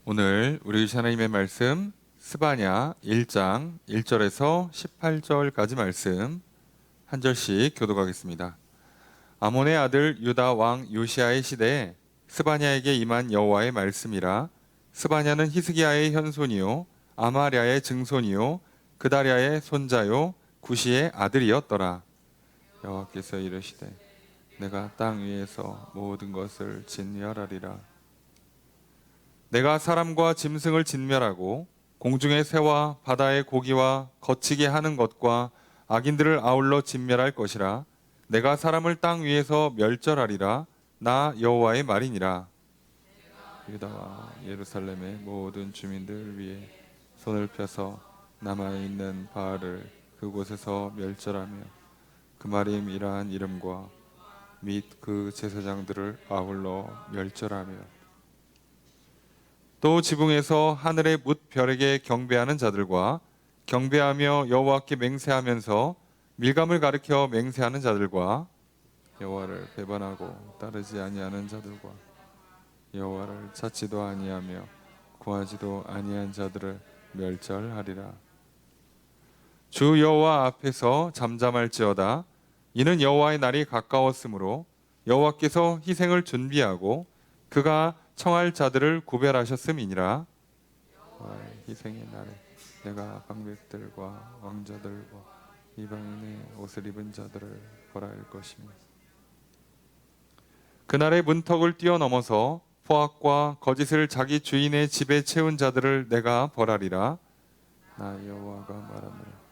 오늘 우리 주신 하나님의 말씀 스바냐 1장 1절에서 18절까지 말씀 한 절씩 교독하겠습니다. 아몬의 아들 유다 왕 요시아의 시대에 스바냐에게 임한 여호와의 말씀이라. 스바냐는 히스기야의 현손이요 아마랴의 증손이요 그다랴의 손자요 구시의 아들이었더라. 여호와께서 이르시되 내가 땅 위에서 모든 것을 진멸하리라. 내가 사람과 짐승을 진멸하고 공중의 새와 바다의 고기와 거치게 하는 것과 악인들을 아울러 진멸할 것이라. 내가 사람을 땅 위에서 멸절하리라. 나 여호와의 말이니라. 유다와 예루살렘의 모든 주민들 위에 손을 펴서 남아있는 바알을 그곳에서 멸절하며 그 마림 이러한 이름과 및 그 제사장들을 아울러 멸절하며 또 지붕에서 하늘의 뭇 별에게 경배하는 자들과 경배하며 여호와께 맹세하면서 밀감을 가리켜 맹세하는 자들과 여호와를 배반하고 따르지 아니하는 자들과 여호와를 찾지도 아니하며 구하지도 아니한 자들을 멸절하리라. 주 여호와 앞에서 잠잠할지어다. 이는 여호와의 날이 가까웠으므로 여호와께서 희생을 준비하고 그가 청할 자들을 구별하셨음이니라. 여호와의 희생의 날에 내가 방백들과 왕자들과 이방인의 옷을 입은 자들을 벌할 것이며 그날의 문턱을 뛰어넘어서 포악과 거짓을 자기 주인의 집에 채운 자들을 내가 벌하리라. 나 여호와가 말하노라.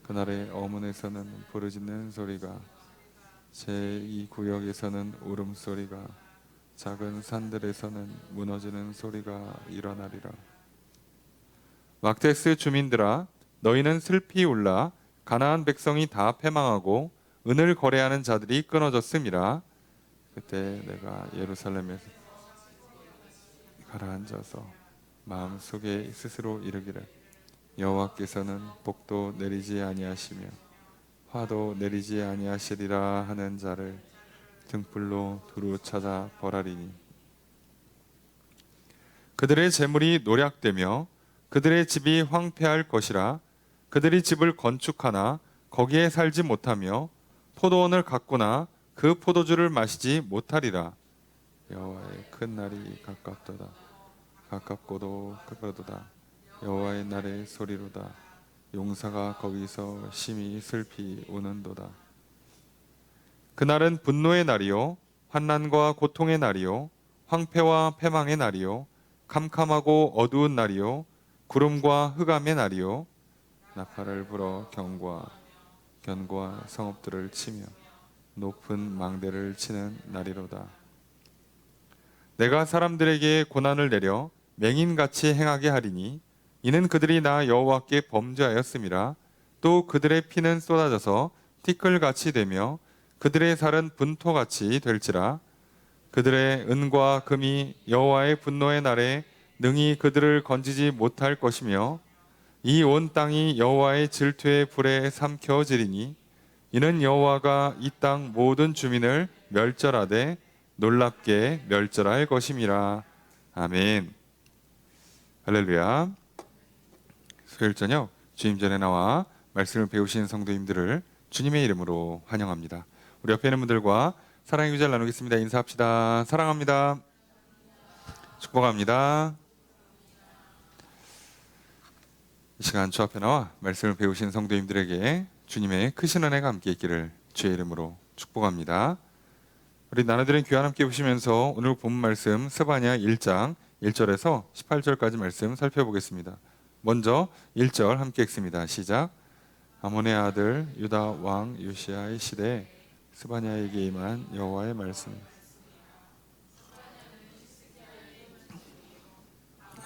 그날의 어문에서는 부르짖는 소리가 제2 구역에서는 울음소리가 작은 산들에서는 무너지는 소리가 일어나리라. 막데스 주민들아 너희는 슬피 울라. 가나안 백성이 다 패망하고 은을 거래하는 자들이 끊어졌음이라. 그때 내가 예루살렘에서 가라앉아서 마음속에 스스로 이르기를 여호와께서는 복도 내리지 아니하시며 화도 내리지 아니하시리라 하는 자를 등불로 두루 찾아 벌하리니 그들의 재물이 노략되며 그들의 집이 황폐할 것이라. 그들이 집을 건축하나 거기에 살지 못하며 포도원을 가꾸나 그 포도주를 마시지 못하리라. 여호와의 큰 날이 가깝도다. 가깝고도 가까도다. 여호와의 날의 소리로다. 용사가 거기서 심히 슬피 우는도다. 그날은 분노의 날이요 환난과 고통의 날이요 황폐와 패망의 날이요 캄캄하고 어두운 날이요 구름과 흑암의 날이요 나팔을 불어 견고와 성읍들을 치며 높은 망대를 치는 날이로다. 내가 사람들에게 고난을 내려 맹인같이 행하게 하리니 이는 그들이 나 여호와께 범죄하였음이라. 또 그들의 피는 쏟아져서 티끌같이 되며 그들의 살은 분토같이 될지라. 그들의 은과 금이 여호와의 분노의 날에 능히 그들을 건지지 못할 것이며 이 온 땅이 여호와의 질투의 불에 삼켜지리니 이는 여호와가 이 땅 모든 주민을 멸절하되 놀랍게 멸절할 것임이라. 아멘. 할렐루야. 수요일 저녁 주님 전에 나와 말씀을 배우신 성도님들을 주님의 이름으로 환영합니다. 우리 옆에 있는 분들과 사랑의 교제를 나누겠습니다. 인사합시다. 사랑합니다. 축복합니다. 이 시간 주 앞에 나와 말씀을 배우신 성도님들에게 주님의 크신 은혜가 함께 있기를 주의 이름으로 축복합니다. 우리 나눠드린 교회 함께 보시면서 오늘 본 말씀 스바냐 1장 1절에서 18절까지 말씀 살펴보겠습니다. 먼저 1절 함께 읽습니다. 시작. 아몬의 아들 유다 왕 요시아의 시대에 스바냐에게 임한 여호와의 말씀.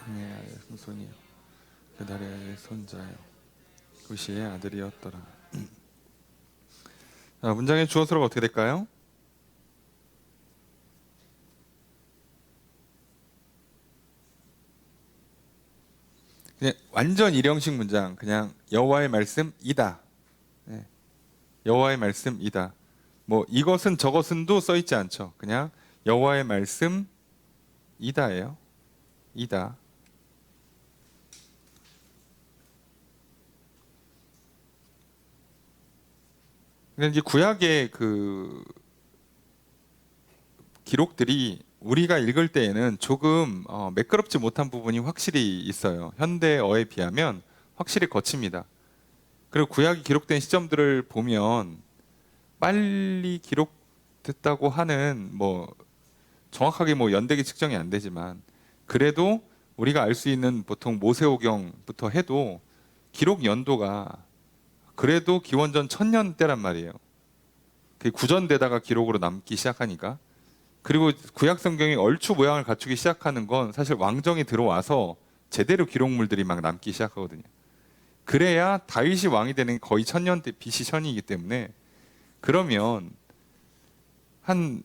아메야의 손이요 그다랴의 손자요 구시의 아들이었더라. 자, 문장의 주어 수로가 어떻게 될까요? 그냥 완전 일형식 문장, 그냥 여호와의 말씀이다. 네. 여호와의 말씀이다. 뭐 이것은 저것은도 써 있지 않죠. 그냥 여호와의 말씀이다예요. 이다. 근데 이제 구약의 그 기록들이 우리가 읽을 때에는 조금 매끄럽지 못한 부분이 확실히 있어요. 현대어에 비하면 확실히 거칩니다. 그리고 구약이 기록된 시점들을 보면 빨리 기록됐다고 하는 뭐 정확하게 뭐 연대기 측정이 안 되지만 그래도 우리가 알 수 있는 보통 모세오경부터 해도 기록 연도가 그래도 기원전 1000년대란 말이에요. 그게 구전되다가 기록으로 남기 시작하니까. 그리고 구약 성경이 얼추 모양을 갖추기 시작하는 건 사실 왕정이 들어와서 제대로 기록물들이 막 남기 시작하거든요. 그래야 다윗이 왕이 되는 게 거의 1000년대 BC 1000이기 때문에 그러면 한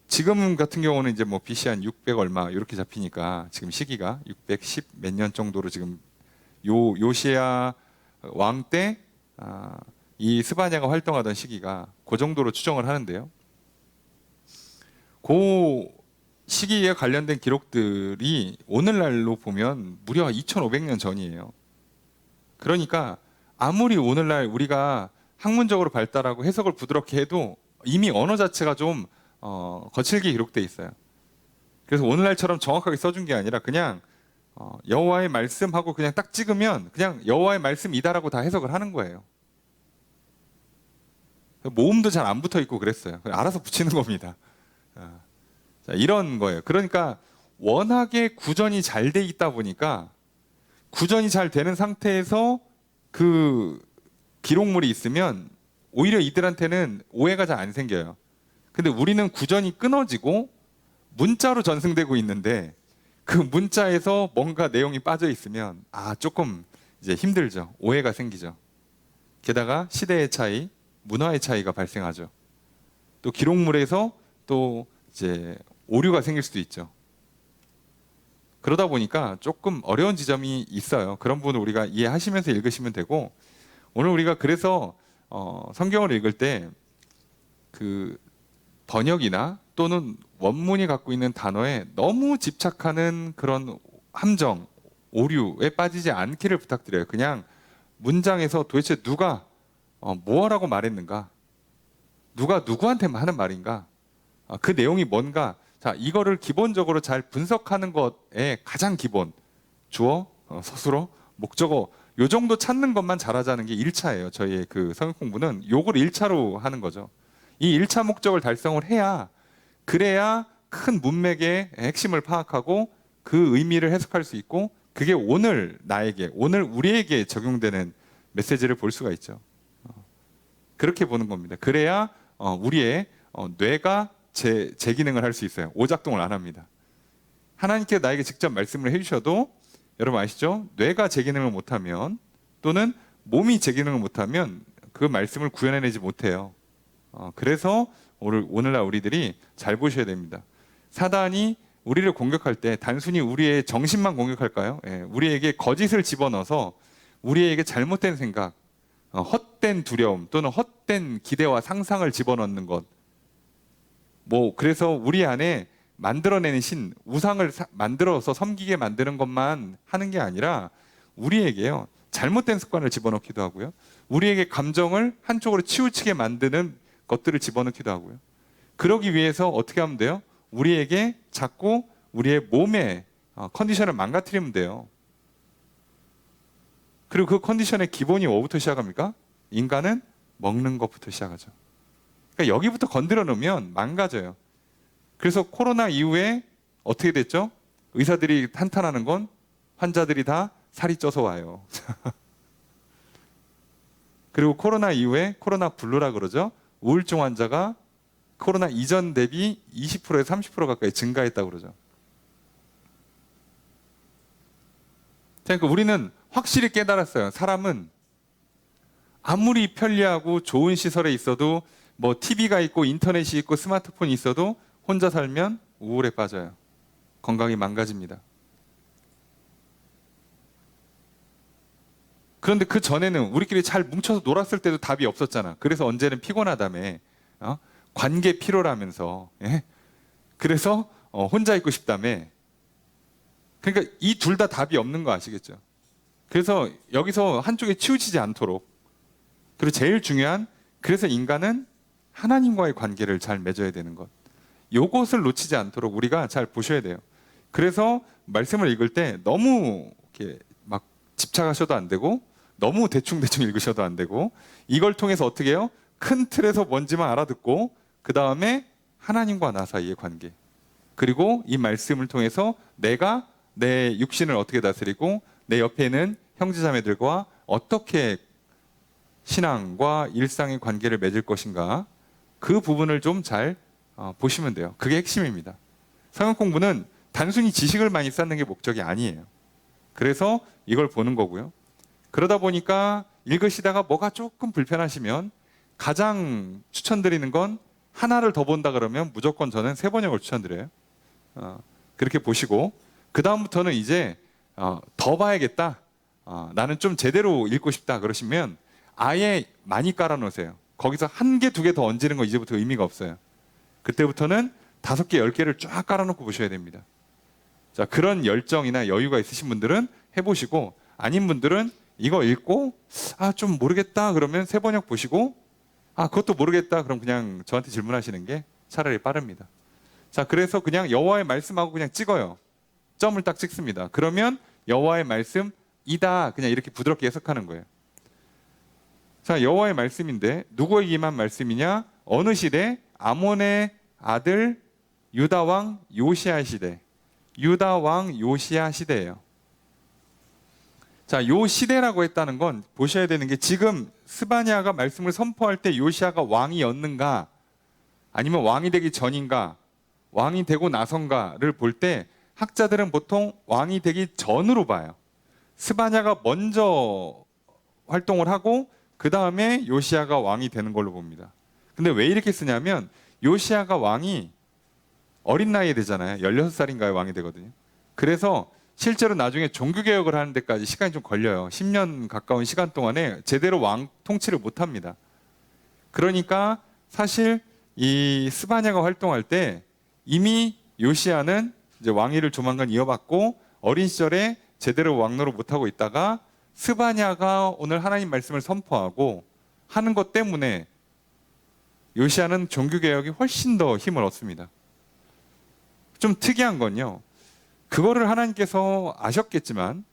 지금 같은 경우는 이제 뭐 BC 한 600 얼마 이렇게 잡히니까 지금 시기가 610 몇 년 정도로 지금 요시야 왕 때 이 스바냐가 활동하던 시기가 그 정도로 추정을 하는데요. 그 시기에 관련된 기록들이 오늘날로 보면 무려 2500년 전이에요. 그러니까 아무리 오늘날 우리가 학문적으로 발달하고 해석을 부드럽게 해도 이미 언어 자체가 좀 거칠게 기록돼 있어요. 그래서 오늘날처럼 정확하게 써준 게 아니라 그냥 여호와의 말씀하고 그냥 딱 찍으면 그냥 여호와의 말씀이다라고 다 해석을 하는 거예요. 모음도 잘 안 붙어 있고 그랬어요. 알아서 붙이는 겁니다. 자, 이런 거예요. 그러니까 워낙에 구전이 잘 돼 있다 보니까 구전이 잘 되는 상태에서 그 기록물이 있으면 오히려 이들한테는 오해가 잘 안 생겨요. 근데 우리는 구전이 끊어지고 문자로 전승되고 있는데 그 문자에서 뭔가 내용이 빠져 있으면 조금 이제 힘들죠. 오해가 생기죠. 게다가 시대의 차이, 문화의 차이가 발생하죠. 또 기록물에서 또 이제 오류가 생길 수도 있죠. 그러다 보니까 조금 어려운 지점이 있어요. 그런 부분을 우리가 이해하시면서 읽으시면 되고, 오늘 우리가 그래서 성경을 읽을 때 그 번역이나 또는 원문이 갖고 있는 단어에 너무 집착하는 그런 함정, 오류에 빠지지 않기를 부탁드려요. 그냥 문장에서 도대체 누가 뭐라고 말했는가, 누가 누구한테 하는 말인가, 그 내용이 뭔가, 자, 이거를 기본적으로 잘 분석하는 것의 가장 기본, 주어, 서술어, 목적어, 요 정도 찾는 것만 잘하자는 게 1차예요. 저희의 그 성역 공부는 요걸 1차로 하는 거죠. 이 1차 목적을 달성을 해야, 그래야 큰 문맥의 핵심을 파악하고 그 의미를 해석할 수 있고, 그게 오늘 나에게, 오늘 우리에게 적용되는 메시지를 볼 수가 있죠. 그렇게 보는 겁니다. 그래야 우리의 뇌가 제 기능을 할 수 있어요. 오작동을 안 합니다. 하나님께 나에게 직접 말씀을 해주셔도 여러분 아시죠? 뇌가 제 기능을 못하면, 또는 몸이 제 기능을 못하면 그 말씀을 구현해내지 못해요. 그래서 오늘날 우리들이 잘 보셔야 됩니다. 사단이 우리를 공격할 때 단순히 우리의 정신만 공격할까요? 우리에게 거짓을 집어넣어서 우리에게 잘못된 생각, 헛된 두려움 또는 헛된 기대와 상상을 집어넣는 것, 그래서 우리 안에 만들어내는 신, 우상을 만들어서 섬기게 만드는 것만 하는 게 아니라 우리에게요, 잘못된 습관을 집어넣기도 하고요, 우리에게 감정을 한쪽으로 치우치게 만드는 것들을 집어넣기도 하고요. 그러기 위해서 어떻게 하면 돼요? 우리에게 자꾸 우리의 몸의 컨디션을 망가뜨리면 돼요. 그리고 그 컨디션의 기본이 뭐부터 시작합니까? 인간은 먹는 것부터 시작하죠. 그러니까 여기부터 건드려 놓으면 망가져요. 그래서 코로나 이후에 어떻게 됐죠? 의사들이 탄탄하는 건 환자들이 다 살이 쪄서 와요. 그리고 코로나 이후에 코로나 블루라 그러죠. 우울증 환자가 코로나 이전 대비 20%에서 30% 가까이 증가했다고 그러죠. 그러니까 우리는 확실히 깨달았어요. 사람은 아무리 편리하고 좋은 시설에 있어도, 뭐 TV가 있고 인터넷이 있고 스마트폰이 있어도 혼자 살면 우울에 빠져요. 건강이 망가집니다. 그런데 그 전에는 우리끼리 잘 뭉쳐서 놀았을 때도 답이 없었잖아. 그래서 언제는 피곤하다며, 관계 피로라면서, 그래서 혼자 있고 싶다며. 그러니까 이 둘 다 답이 없는 거 아시겠죠? 그래서 여기서 한쪽에 치우치지 않도록, 그리고 제일 중요한 그래서 인간은 하나님과의 관계를 잘 맺어야 되는 것. 요것을 놓치지 않도록 우리가 잘 보셔야 돼요. 그래서 말씀을 읽을 때 너무 이렇게 막 집착하셔도 안 되고 너무 대충대충 읽으셔도 안 되고 이걸 통해서 어떻게 해요? 큰 틀에서 뭔지만 알아듣고 그 다음에 하나님과 나 사이의 관계 그리고 이 말씀을 통해서 내가 내 육신을 어떻게 다스리고 내 옆에 있는 형제자매들과 어떻게 신앙과 일상의 관계를 맺을 것인가 그 부분을 좀 잘 보시면 돼요. 그게 핵심입니다. 성경 공부는 단순히 지식을 많이 쌓는 게 목적이 아니에요. 그래서 이걸 보는 거고요. 그러다 보니까 읽으시다가 뭐가 조금 불편하시면 가장 추천드리는 건 하나를 더 본다 그러면 무조건 저는 세 번역을 추천드려요. 그렇게 보시고 그 다음부터는 이제 더 봐야겠다. 나는 좀 제대로 읽고 싶다 그러시면 아예 많이 깔아놓으세요. 거기서 한 개, 두 개 더 얹는 거 이제부터 의미가 없어요. 그때부터는 5개, 10개를 쫙 깔아놓고 보셔야 됩니다. 자, 그런 열정이나 여유가 있으신 분들은 해보시고 아닌 분들은 이거 읽고 좀 모르겠다 그러면 세 번역 보시고 그것도 모르겠다 그럼 그냥 저한테 질문하시는 게 차라리 빠릅니다. 자, 그래서 그냥 여호와의 말씀하고 그냥 찍어요. 점을 딱 찍습니다. 그러면 여호와의 말씀이다 그냥 이렇게 부드럽게 해석하는 거예요. 자, 여호와의 말씀인데 누구에게 임한 말씀이냐? 어느 시대? 아몬의 아들 유다 왕 요시야 시대. 유다 왕 요시야 시대예요. 자, 요 시대라고 했다는 건 보셔야 되는 게 지금 스바냐가 말씀을 선포할 때 요시야가 왕이었는가 아니면 왕이 되기 전인가 왕이 되고 나선가를 볼 때 학자들은 보통 왕이 되기 전으로 봐요. 스바냐가 먼저 활동을 하고 그 다음에 요시야가 왕이 되는 걸로 봅니다. 근데 왜 이렇게 쓰냐면 요시야가 왕이 어린 나이에 되잖아요. 16살인가에 왕이 되거든요. 그래서 실제로 나중에 종교개혁을 하는 데까지 시간이 좀 걸려요. 10년 가까운 시간 동안에 제대로 왕 통치를 못합니다. 그러니까 사실 이 스바냐가 활동할 때 이미 요시야는 이제 왕위를 조만간 이어받고 어린 시절에 제대로 왕노릇 못하고 있다가 스바냐가 오늘 하나님 말씀을 선포하고 하는 것 때문에 요시야는 종교개혁이 훨씬 더 힘을 얻습니다. 좀 특이한 건요. 그거를 하나님께서 아셨겠지만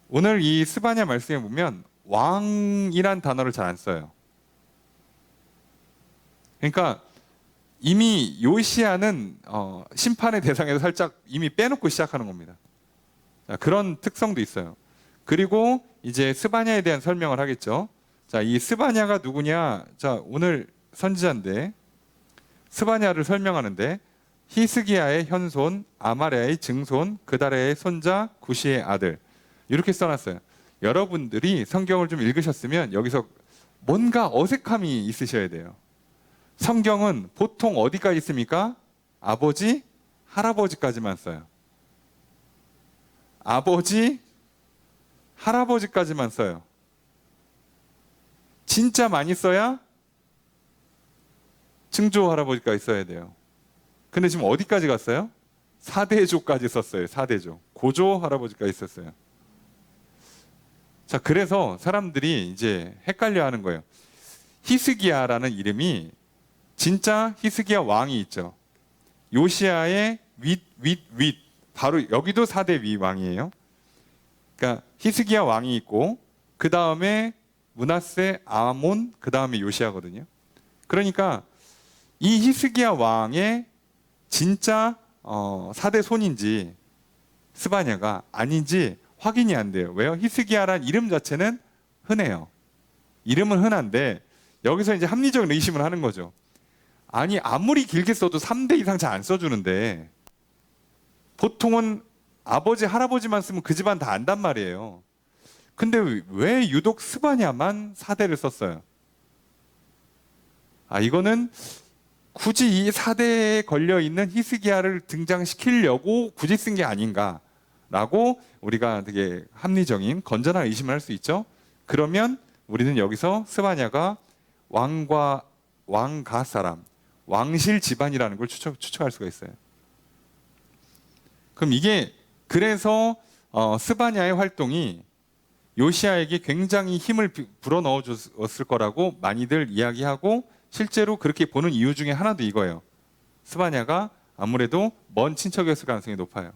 오늘 이 스바냐 말씀에 보면 왕이란 단어를 잘 안 써요. 그러니까 이미 요시야는 심판의 대상에서 살짝 이미 빼놓고 시작하는 겁니다. 자, 그런 특성도 있어요. 그리고 이제 스바냐에 대한 설명을 하겠죠. 자, 이 스바냐가 누구냐? 자, 오늘 선지자인데 스바냐를 설명하는데 히스기야의 현손, 아마랴의 증손, 그다랴의 손자, 구시의 아들. 이렇게 써놨어요. 여러분들이 성경을 좀 읽으셨으면 여기서 뭔가 어색함이 있으셔야 돼요. 성경은 보통 어디까지 있습니까? 아버지, 할아버지까지만 써요. 아버지, 할아버지까지만 써요. 진짜 많이 써야 증조 할아버지까지 써야 돼요. 근데 지금 어디까지 갔어요? 4대조까지 썼어요. 4대조. 고조 할아버지까지 썼어요. 자, 그래서 사람들이 이제 헷갈려 하는 거예요. 히스기야라는 이름이 진짜 히스기야 왕이 있죠. 요시야의 윗. 바로 여기도 4대 위 왕이에요. 그러니까 히스기야 왕이 있고 그 다음에 므낫세, 아몬, 그 다음에 요시야거든요. 그러니까 이 히스기야 왕의 진짜 4대 손인지 스바냐가 아닌지 확인이 안 돼요. 왜요? 히스기야란 이름 자체는 흔해요. 이름은 흔한데 여기서 이제 합리적인 의심을 하는 거죠. 아니 아무리 길게 써도 3대 이상 잘 안 써주는데 보통은 아버지 할아버지만 쓰면 그 집안 다 안단 말이에요. 근데 왜 유독 스바냐만 4대를 썼어요? 이거는 굳이 이 4대에 걸려있는 히스기야를 등장시키려고 굳이 쓴 게 아닌가라고 우리가 되게 합리적인 건전한 의심을 할 수 있죠. 그러면 우리는 여기서 스바냐가 왕가 사람, 왕실 집안이라는 걸 추측할 수가 있어요. 그럼 이게 그래서 스바냐의 활동이 요시야에게 굉장히 힘을 불어넣어 줬을 거라고 많이들 이야기하고 실제로 그렇게 보는 이유 중에 하나도 이거예요. 스바냐가 아무래도 먼 친척이었을 가능성이 높아요.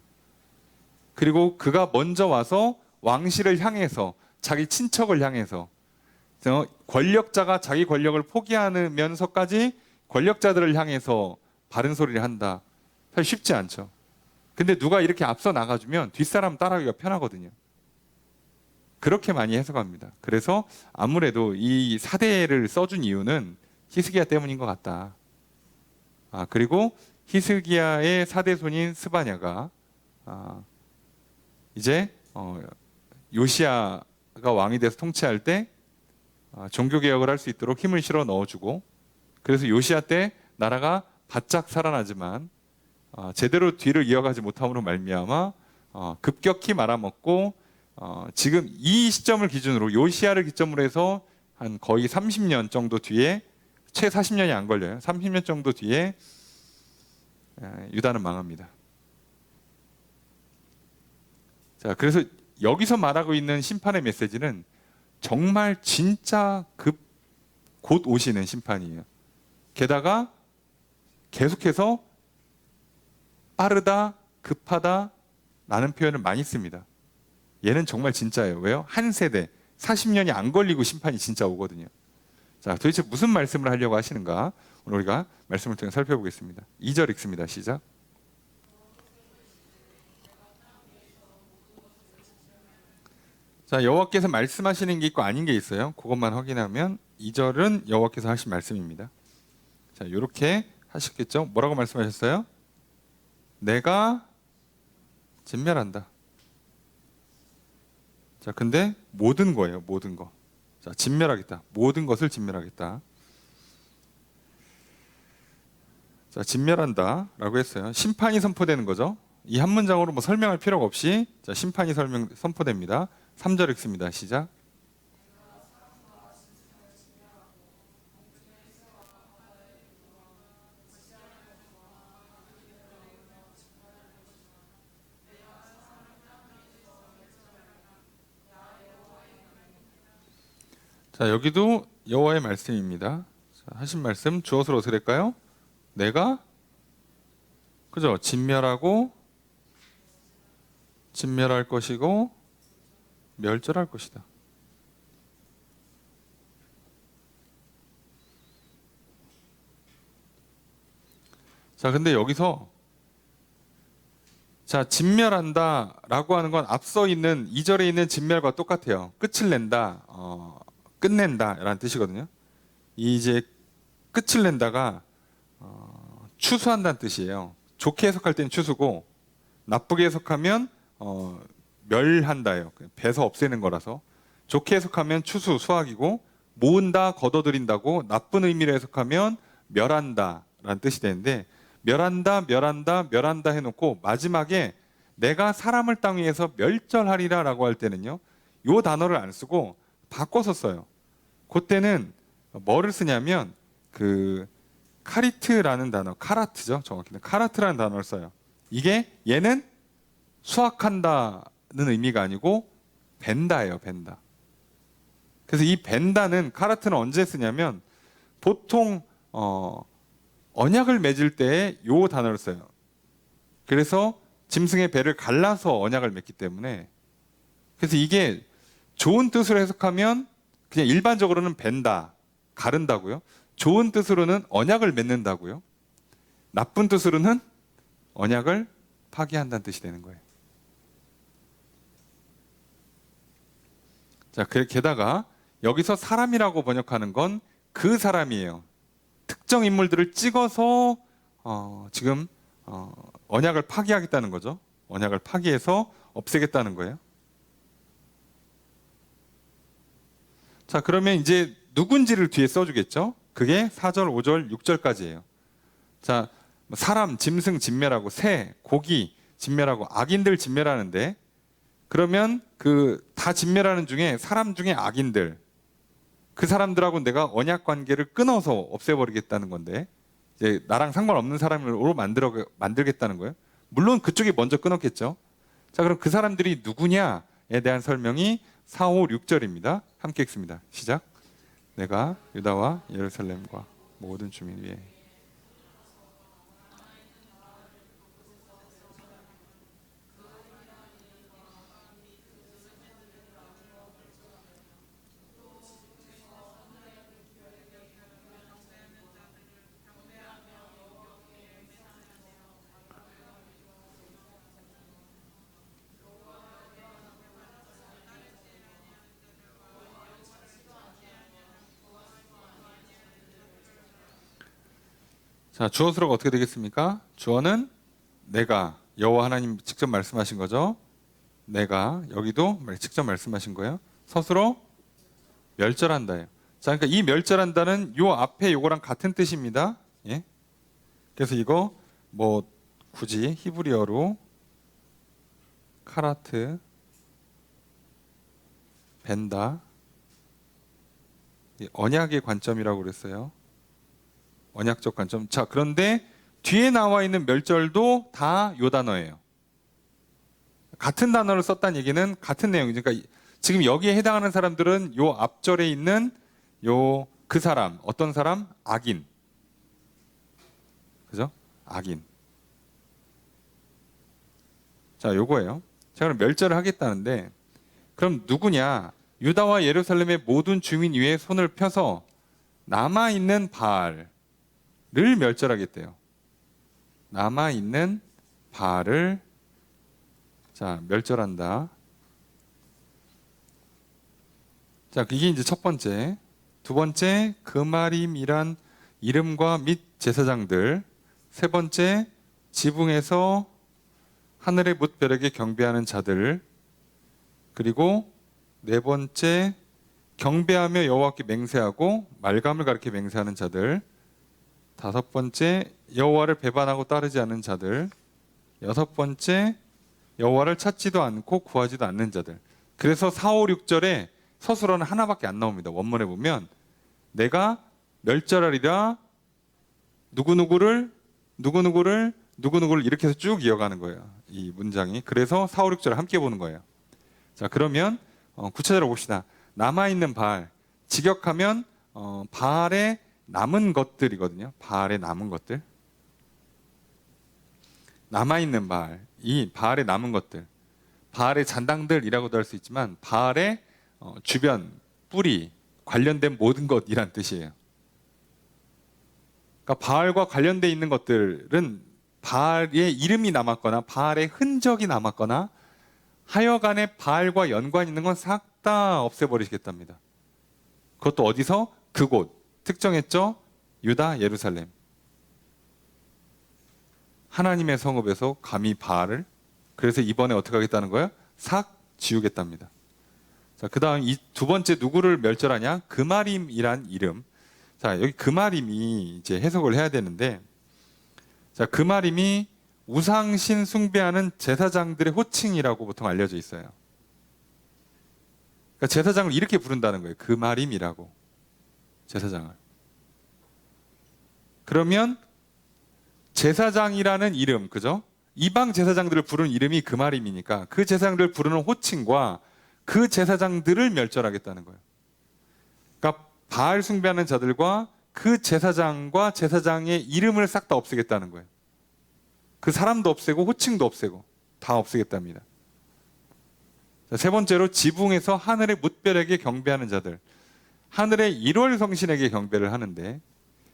그리고 그가 먼저 와서 왕실을 향해서 자기 친척을 향해서 권력자가 자기 권력을 포기하면서까지 권력자들을 향해서 바른 소리를 한다. 사실 쉽지 않죠. 근데 누가 이렇게 앞서 나가주면 뒷사람 따라하기가 편하거든요. 그렇게 많이 해석합니다. 그래서 아무래도 이 사대를 써준 이유는 히스기야 때문인 것 같다. 그리고 히스기야의 사대손인 스바냐가 이제 요시야가 왕이 돼서 통치할 때 종교개혁을 할 수 있도록 힘을 실어 넣어주고, 그래서 요시야 때 나라가 바짝 살아나지만 제대로 뒤를 이어가지 못함으로 말미암아 급격히 말아먹고, 지금 이 시점을 기준으로 요시야를 기점으로 해서 한 거의 30년 정도 뒤에, 채 40년이 안 걸려요. 30년 정도 뒤에 유다는 망합니다. 자, 그래서 여기서 말하고 있는 심판의 메시지는 정말 진짜 곧 오시는 심판이에요. 게다가 계속해서 빠르다, 급하다 라는 표현을 많이 씁니다. 얘는 정말 진짜예요. 왜요? 한 세대, 40년이 안 걸리고 심판이 진짜 오거든요. 자, 도대체 무슨 말씀을 하려고 하시는가? 오늘 우리가 말씀을 통해 살펴보겠습니다. 2절 읽습니다. 시작. 자, 여호와께서 말씀하시는 게 있고 아닌 게 있어요. 그것만 확인하면 2절은 여호와께서 하신 말씀입니다. 자, 이렇게 하셨겠죠? 뭐라고 말씀하셨어요? 내가 진멸한다. 자, 근데 모든 거예요. 모든 거. 자, 진멸하겠다. 모든 것을 진멸하겠다. 자, 진멸한다라고 했어요. 심판이 선포되는 거죠. 이 한 문장으로 뭐 설명할 필요가 없이 자, 심판이 선포됩니다. 3절 읽습니다. 시작. 자, 여기도 여호와의 말씀입니다. 자, 하신 말씀 주어서 어떻게 될까요? 내가 그죠? 진멸할 것이고 멸절할 것이다. 자, 근데 여기서 자, 진멸한다라고 하는 건 앞서 있는 2절에 있는 진멸과 똑같아요. 끝을 낸다, 끝낸다라는 뜻이거든요. 이 이제 끝을 낸다가 추수한다는 뜻이에요. 좋게 해석할 때는 추수고, 나쁘게 해석하면 멸한다예요. 베서 없애는 거라서. 좋게 해석하면 추수, 수확이고, 모은다, 걷어들인다고 나쁜 의미로 해석하면 멸한다라는 뜻이 되는데, 멸한다 해놓고 마지막에 내가 사람을 땅 위에서 멸절하리라라고 할 때는요, 요 단어를 안 쓰고 바꿔서 써요. 그때는 뭐를 쓰냐면 카리트라는 단어, 카라트죠. 정확히는 카라트라는 단어를 써요. 이게 얘는 수확한다는 의미가 아니고 벤다예요. 벤다. 그래서 이 벤다는, 카라트는 언제 쓰냐면 보통 언약을 맺을 때 요 단어를 써요. 그래서 짐승의 배를 갈라서 언약을 맺기 때문에, 그래서 이게 좋은 뜻으로 해석하면 그냥 일반적으로는 벤다, 가른다고요. 좋은 뜻으로는 언약을 맺는다고요. 나쁜 뜻으로는 언약을 파기한다는 뜻이 되는 거예요. 자, 게다가 여기서 사람이라고 번역하는 건 그 사람이에요. 특정 인물들을 찍어서 지금 언약을 파기하겠다는 거죠. 언약을 파기해서 없애겠다는 거예요. 자, 그러면 이제 누군지를 뒤에 써주겠죠. 그게 4절, 5절, 6절까지예요. 자, 사람, 짐승 진멸하고, 새, 고기 진멸하고, 악인들 진멸하는데, 그러면 다 진멸하는 중에 사람 중에 악인들, 그 사람들하고 내가 언약 관계를 끊어서 없애버리겠다는 건데, 이제 나랑 상관없는 사람으로 만들겠다는 거예요. 물론 그쪽이 먼저 끊었겠죠. 자, 그럼 그 사람들이 누구냐에 대한 설명이 4, 5, 6절입니다. 함께 읽습니다. 시작. 내가 유다와 예루살렘과 모든 주민 위에 자, 주어수로가 어떻게 되겠습니까? 주어는 내가, 여호와 하나님 직접 말씀하신 거죠. 내가, 여기도 직접 말씀하신 거예요. 서술어 멸절한다예요. 자, 그러니까 이 멸절한다는 요 앞에 요거랑 같은 뜻입니다. 예? 그래서 이거 뭐 굳이 히브리어로 카라트 벤다, 언약의 관점이라고 그랬어요. 언약적 관점. 자, 그런데 뒤에 나와 있는 멸절도 다 요 단어예요. 같은 단어를 썼다는 얘기는 같은 내용이죠. 그러니까 지금 여기에 해당하는 사람들은 요 앞절에 있는 요 그 사람, 어떤 사람? 악인. 그죠? 악인. 자, 요거예요. 자, 그럼 멸절을 하겠다는데, 그럼 누구냐? 유다와 예루살렘의 모든 주민 위에 손을 펴서 남아있는 바알을 멸절하겠대요. 남아있는 바알을 자, 멸절한다. 자, 이게 이제 첫 번째. 두 번째, 그마림이란 이름과 및 제사장들. 세 번째, 지붕에서 하늘의 뭇별에게 경배하는 자들. 그리고 네 번째, 경배하며 여호와께 맹세하고 말감을 가리켜 맹세하는 자들. 다섯 번째, 여호와를 배반하고 따르지 않는 자들. 여섯 번째, 여호와를 찾지도 않고 구하지도 않는 자들. 그래서 4, 5, 6절에 서술어는 하나밖에 안 나옵니다. 원문에 보면 내가 멸절하리라 누구누구를 이렇게 해서 쭉 이어가는 거예요. 이 문장이. 그래서 4, 5, 6절을 함께 보는 거예요. 자, 그러면 구체적으로 봅시다. 남아있는 바알. 직역하면 바알의 남은 것들이거든요. 바알의 남은 것들. 남아있는 바알. 이 바알의 남은 것들. 바알의 잔당들이라고도 할 수 있지만 바알의 주변, 뿌리, 관련된 모든 것이란 뜻이에요. 그러니까 바알과 관련돼 있는 것들은 바알의 이름이 남았거나 바알의 흔적이 남았거나 하여간에 바알과 연관 있는 건 싹 다 없애버리시겠답니다. 그것도 어디서? 그곳. 특정했죠? 유다, 예루살렘. 하나님의 성읍에서 감히 바알을, 그래서 이번에 어떻게 하겠다는 거예요? 싹 지우겠답니다. 자, 그 다음 이 두 번째 누구를 멸절하냐? 그마림이란 이름. 자, 여기 그마림이 이제 해석을 해야 되는데, 자, 그마림이 우상신 숭배하는 제사장들의 호칭이라고 보통 알려져 있어요. 그러니까 제사장을 이렇게 부른다는 거예요. 그마림이라고. 제사장을. 그러면 제사장이라는 이름, 그죠? 이방 제사장들을 부르는 이름이 그마림이니까 그 제사장들을 부르는 호칭과 그 제사장들을 멸절하겠다는 거예요. 그러니까 바알 숭배하는 자들과 그 제사장과 제사장의 이름을 싹 다 없애겠다는 거예요. 그 사람도 없애고 호칭도 없애고 다 없애겠답니다. 자, 세 번째로 지붕에서 하늘의 뭇별에게 경배하는 자들. 하늘의 1월 성신에게 경배를 하는데,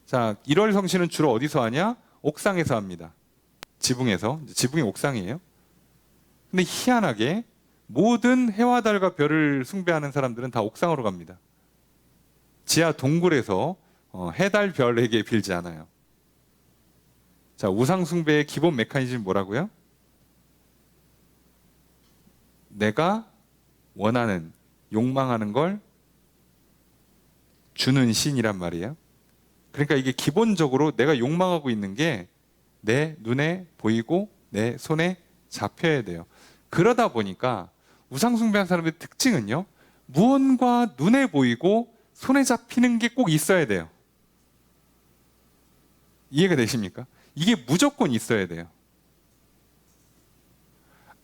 자, 1월 성신은 주로 어디서 하냐? 옥상에서 합니다. 지붕에서. 지붕이 옥상이에요. 근데 희한하게 모든 해와 달과 별을 숭배하는 사람들은 다 옥상으로 갑니다. 지하 동굴에서 해, 달, 별에게 빌지 않아요. 자, 우상 숭배의 기본 메커니즘이 뭐라고요? 내가 원하는, 욕망하는 걸 주는 신이란 말이에요. 그러니까 이게 기본적으로 내가 욕망하고 있는 게 내 눈에 보이고 내 손에 잡혀야 돼요. 그러다 보니까 우상 숭배하는 사람들의 특징은요, 무언가 눈에 보이고 손에 잡히는 게 꼭 있어야 돼요. 이해가 되십니까? 이게 무조건 있어야 돼요.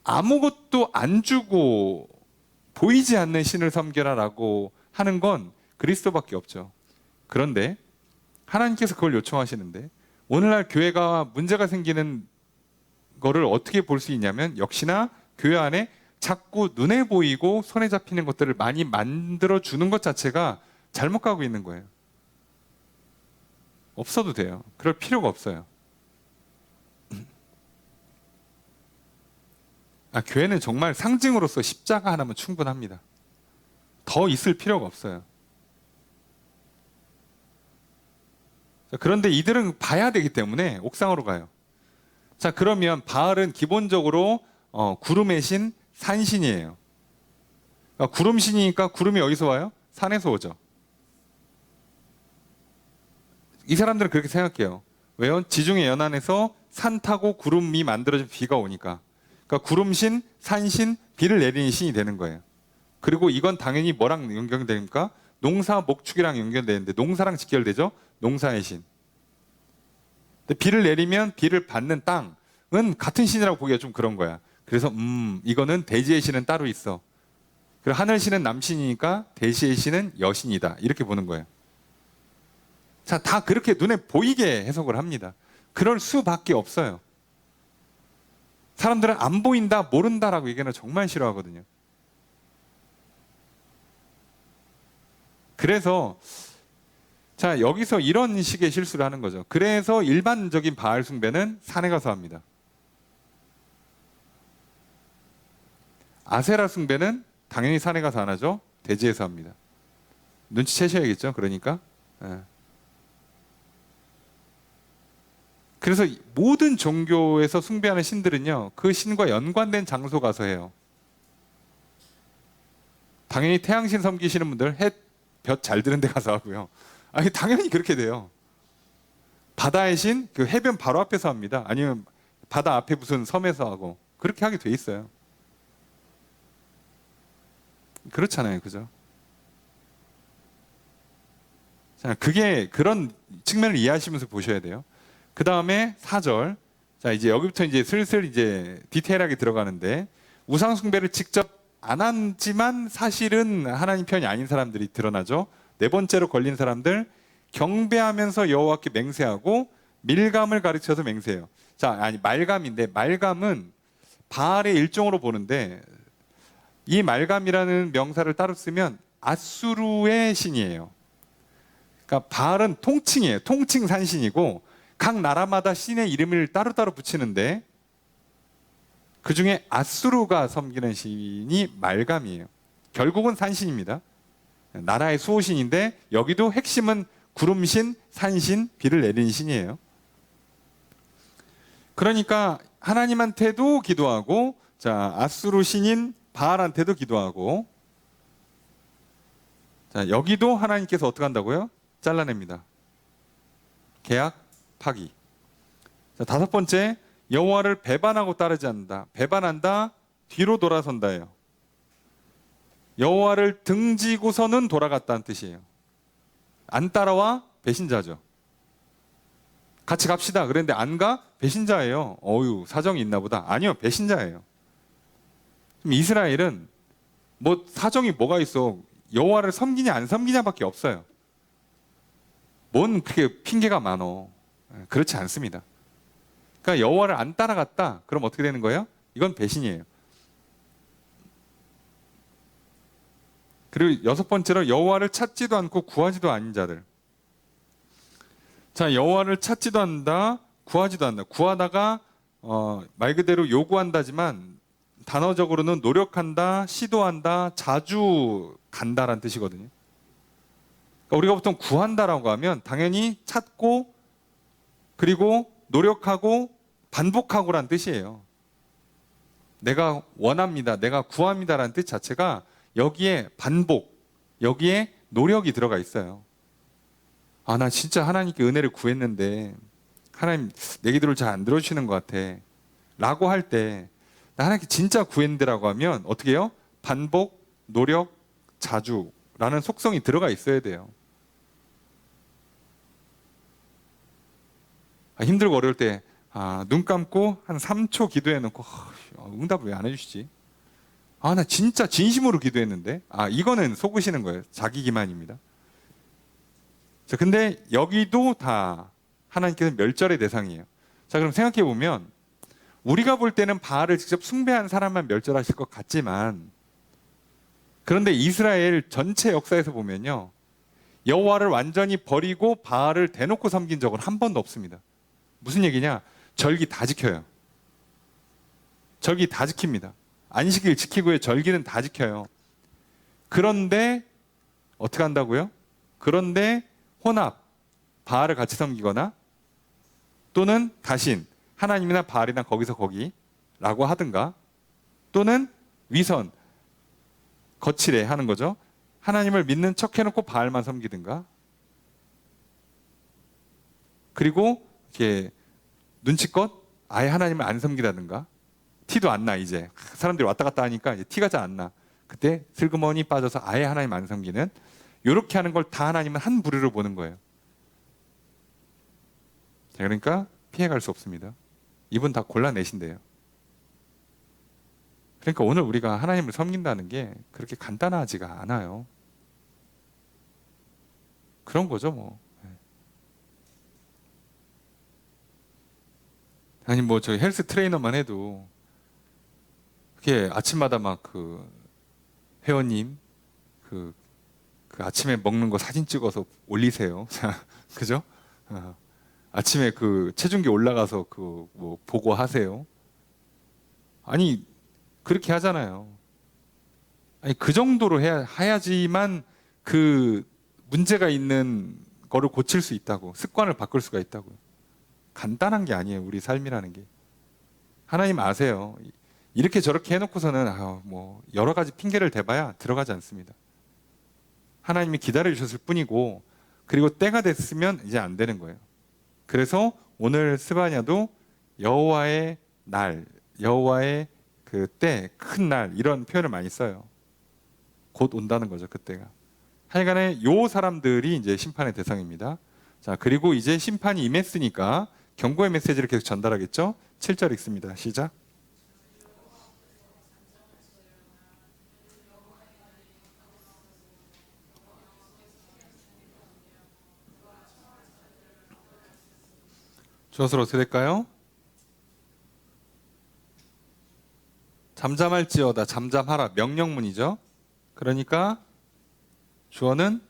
아무것도 안 주고 보이지 않는 신을 섬겨라라고 하는 건 그리스도밖에 없죠. 그런데 하나님께서 그걸 요청하시는데 오늘날 교회가 문제가 생기는 거를 어떻게 볼 수 있냐면 역시나 교회 안에 자꾸 눈에 보이고 손에 잡히는 것들을 많이 만들어 주는 것 자체가 잘못 가고 있는 거예요. 없어도 돼요. 그럴 필요가 없어요. 교회는 정말 상징으로서 십자가 하나면 충분합니다. 더 있을 필요가 없어요. 그런데 이들은 봐야 되기 때문에 옥상으로 가요. 자, 그러면 바알은 기본적으로 구름의 신, 산신이에요. 그러니까 구름신이니까 구름이 어디서 와요? 산에서 오죠. 이 사람들은 그렇게 생각해요. 왜요? 지중해 연안에서 산 타고 구름이 만들어진 비가 오니까. 그러니까 구름신, 산신, 비를 내리는 신이 되는 거예요. 그리고 이건 당연히 뭐랑 연결됩니까? 농사 목축이랑 연결되는데 농사랑 직결되죠? 농사의 신. 근데 비를 내리면 비를 받는 땅은 같은 신이라고 보기가 좀 그런 거야. 그래서 이거는 대지의 신은 따로 있어. 그리고 하늘 신은 남신이니까 대지의 신은 여신이다. 이렇게 보는 거예요. 자, 다 그렇게 눈에 보이게 해석을 합니다. 그럴 수밖에 없어요. 사람들은 안 보인다, 모른다라고 얘기하는 정말 싫어하거든요. 그래서 자, 여기서 이런 식의 실수를 하는 거죠. 그래서 일반적인 바알 숭배는 산에 가서 합니다. 아세라 숭배는 당연히 산에 가서 안 하죠. 대지에서 합니다. 눈치채셔야겠죠. 그러니까. 예. 그래서 모든 종교에서 숭배하는 신들은요, 그 신과 연관된 장소 가서 해요. 당연히 태양신 섬기시는 분들 볕 잘 드는 데 가서 하고요. 당연히 그렇게 돼요. 바다의 신, 그 해변 바로 앞에서 합니다. 아니면 바다 앞에 무슨 섬에서 하고. 그렇게 하게 돼 있어요. 그렇잖아요. 그죠? 자, 그게 그런 측면을 이해하시면서 보셔야 돼요. 그 다음에 4절. 자, 이제 여기부터 이제 슬슬 이제 디테일하게 들어가는데 우상 숭배를 직접 안 하지만 사실은 하나님 편이 아닌 사람들이 드러나죠. 네 번째로 걸린 사람들, 경배하면서 여호와께 맹세하고 밀감을 가르쳐서 맹세해요. 자, 아니 말감인데 말감은 바알의 일종으로 보는데 이 말감이라는 명사를 따로 쓰면 아수르의 신이에요. 그러니까 바알은 통칭이에요. 통칭 산신이고 각 나라마다 신의 이름을 따로따로 붙이는데 그 중에 아수르가 섬기는 신이 말감이에요. 결국은 산신입니다. 나라의 수호신인데 여기도 핵심은 구름신, 산신, 비를 내리는 신이에요. 그러니까 하나님한테도 기도하고 자, 아수르 신인 바알한테도 기도하고 자, 여기도 하나님께서 어떻게 한다고요? 잘라냅니다. 계약 파기. 자, 5번째, 여호와를 배반하고 따르지 않는다. 배반한다, 뒤로 돌아선다예요. 여호와를 등지고서는 돌아갔다는 뜻이에요. 안 따라와 배신자죠. 같이 갑시다. 그런데 안 가? 배신자예요. 어유, 사정이 있나 보다. 아니요, 배신자예요. 이스라엘은 뭐 사정이 뭐가 있어? 여호와를 섬기냐 안 섬기냐밖에 없어요. 뭔 그렇게 핑계가 많어. 그렇지 않습니다. 그러니까 여호와를 안 따라갔다. 그럼 어떻게 되는 거예요? 이건 배신이에요. 그리고 6번째로 여호와를 찾지도 않고 구하지도 않은 자들. 자, 여호와를 찾지도 않는다, 구하지도 않는다. 구하다가 말 그대로 요구한다지만 단어적으로는 노력한다, 시도한다, 자주 간다라는 뜻이거든요. 그러니까 우리가 보통 구한다라고 하면 당연히 찾고 그리고 노력하고 반복하고라는 뜻이에요. 내가 원합니다, 내가 구합니다라는 뜻 자체가 여기에 반복, 여기에 노력이 들어가 있어요. 나 진짜 하나님께 은혜를 구했는데 하나님 내 기도를 잘 안 들어주시는 것 같아 라고 할 때 나 하나님께 진짜 구했는데라고 하면 어떻게 해요? 반복, 노력, 자주라는 속성이 들어가 있어야 돼요. 힘들고 어려울 때 눈 감고 한 3초 기도해 놓고 응답을 왜 안 해주시지? 아, 나 진짜 진심으로 기도했는데. 아, 이거는 속으시는 거예요. 자기 기만입니다. 자, 근데 여기도 다 하나님께서 멸절의 대상이에요. 자, 그럼 생각해 보면 우리가 볼 때는 바알을 직접 숭배한 사람만 멸절하실 것 같지만, 그런데 이스라엘 전체 역사에서 보면요, 여호와를 완전히 버리고 바알을 대놓고 섬긴 적은 한 번도 없습니다. 무슨 얘기냐? 절기 다 지켜요. 절기 다 지킵니다. 안식일 지키고요, 절기는 다 지켜요. 그런데 어떻게 한다고요? 그런데 혼합, 바알을 같이 섬기거나 또는 다신, 하나님이나 바알이나 거기서 거기라고 하든가, 또는 위선, 거칠해 하는 거죠. 하나님을 믿는 척 해놓고 바알만 섬기든가, 그리고 이렇게 눈치껏 아예 하나님을 안 섬기다든가, 티도 안 나. 이제 사람들이 왔다 갔다 하니까 이제 티가 잘 안 나. 그때 슬그머니 빠져서 아예 하나님 안 섬기는, 이렇게 하는 걸 다 하나님은 한 부류로 보는 거예요. 자, 그러니까 피해갈 수 없습니다. 이분 다 골라내신대요. 그러니까 오늘 우리가 하나님을 섬긴다는 게 그렇게 간단하지가 않아요. 그런 거죠, 뭐. 아니, 뭐, 저 헬스 트레이너만 해도, 그게 아침마다 막 회원님, 그 아침에 먹는 거 사진 찍어서 올리세요. 자, 그죠? 아침에 체중계 올라가서 뭐 보고하세요. 아니, 그렇게 하잖아요. 아니, 그 정도로 해야지만 문제가 있는 거를 고칠 수 있다고, 습관을 바꿀 수가 있다고요. 간단한 게 아니에요, 우리 삶이라는 게. 하나님 아세요. 이렇게 저렇게 해놓고서는 뭐 여러 가지 핑계를 대봐야 들어가지 않습니다. 하나님이 기다려 주셨을 뿐이고, 그리고 때가 됐으면 이제 안 되는 거예요. 그래서 오늘 스바냐도 여호와의 날, 여호와의 때, 큰 날, 이런 표현을 많이 써요. 곧 온다는 거죠, 그때가. 하여간에 요 사람들이 이제 심판의 대상입니다. 자, 그리고 이제 심판이 임했으니까 경고의 메시지를 계속 전달하겠죠? 7절 읽습니다. 시작. 주어서 어떻게 될까요? 잠잠할지어다, 잠잠하라, 명령문이죠. 그러니까 주어는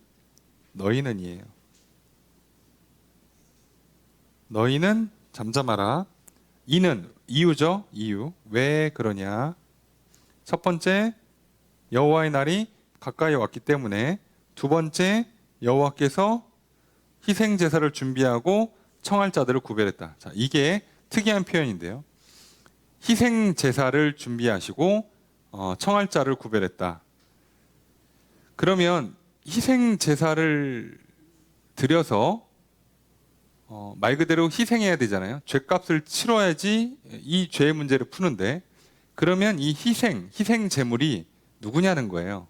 너희는이에요. 너희는 잠잠하라. 이는 이유죠. 이유. 왜 그러냐? 첫 번째, 여호와의 날이 가까이 왔기 때문에. 두 번째, 여호와께서 희생 제사를 준비하고 청할 자들을 구별했다. 자, 이게 특이한 표현인데요. 희생 제사를 준비하시고 청할 자를 구별했다. 그러면 희생 제사를 드려서 말 그대로 희생해야 되잖아요. 죄값을 치러야지 이 죄의 문제를 푸는데, 그러면 이 희생 제물이 누구냐는 거예요.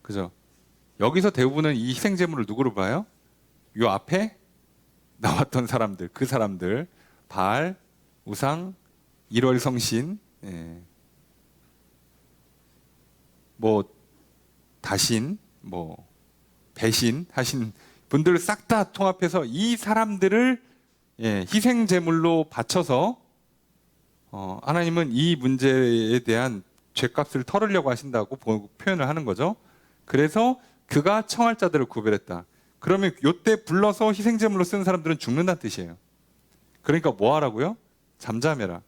그죠? 여기서 대부분은 이 희생 제물을 누구로 봐요? 요 앞에 나왔던 사람들, 그 사람들, 바알, 우상, 일월 성신, 뭐 다신, 뭐 배신 하신 분들을 싹 다 통합해서 이 사람들을 희생 제물로 바쳐서 하나님은 이 문제에 대한 죄값을 털으려고 하신다고 표현을 하는 거죠. 그래서 그가 청할 자들을 구별했다. 그러면 요때 불러서 희생 제물로 쓰는 사람들은 죽는다는 뜻이에요. 그러니까 뭐 하라고요? 잠잠해라.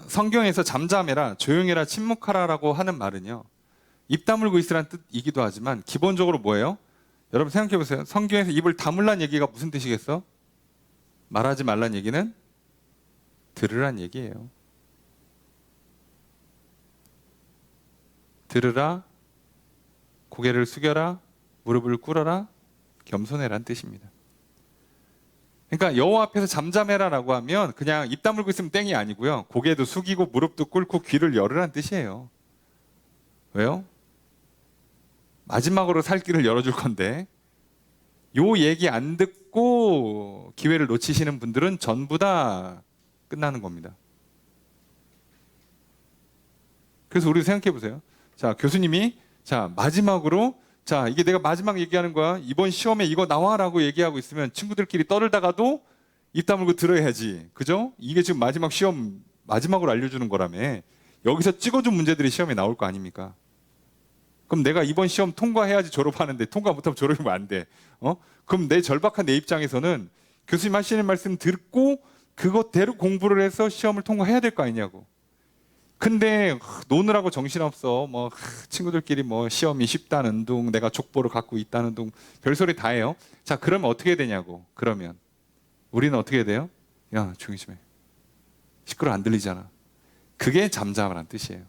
성경에서 잠잠해라, 조용해라, 침묵하라라고 하는 말은요, 입 다물고 있으라는 뜻이기도 하지만 기본적으로 뭐예요? 여러분 생각해 보세요. 성경에서 입을 다물란 얘기가 무슨 뜻이겠어? 말하지 말란 얘기는 들으란 얘기예요. 들으라, 고개를 숙여라, 무릎을 꿇어라, 겸손해란 뜻입니다. 그러니까 여호와 앞에서 잠잠해라라고 하면 그냥 입 다물고 있으면 땡이 아니고요, 고개도 숙이고 무릎도 꿇고 귀를 열으란 뜻이에요. 왜요? 마지막으로 살 길을 열어줄 건데, 요 얘기 안 듣고 기회를 놓치시는 분들은 전부 다 끝나는 겁니다. 그래서 우리 생각해 보세요. 자, 교수님이 자, 마지막으로 자, 이게 내가 마지막 얘기하는 거야. 이번 시험에 이거 나와라고 얘기하고 있으면 친구들끼리 떠들다가도 입 다물고 들어야지. 그죠? 이게 지금 마지막 시험 마지막으로 알려주는 거라며. 여기서 찍어준 문제들이 시험에 나올 거 아닙니까? 그럼 내가 이번 시험 통과해야지 졸업하는데 통과 못하면 졸업이면 안 돼. 그럼 내 절박한 내 입장에서는 교수님 하시는 말씀 듣고 그것대로 공부를 해서 시험을 통과해야 될 거 아니냐고. 근데 노느라고 정신없어. 뭐 친구들끼리 뭐 시험이 쉽다는 둥, 내가 족보를 갖고 있다는 둥, 별소리 다 해요. 자, 그러면 어떻게 되냐고. 그러면 우리는 어떻게 돼요? 야, 조용히 좀 해. 시끄러 안 들리잖아. 그게 잠잠하라는 뜻이에요.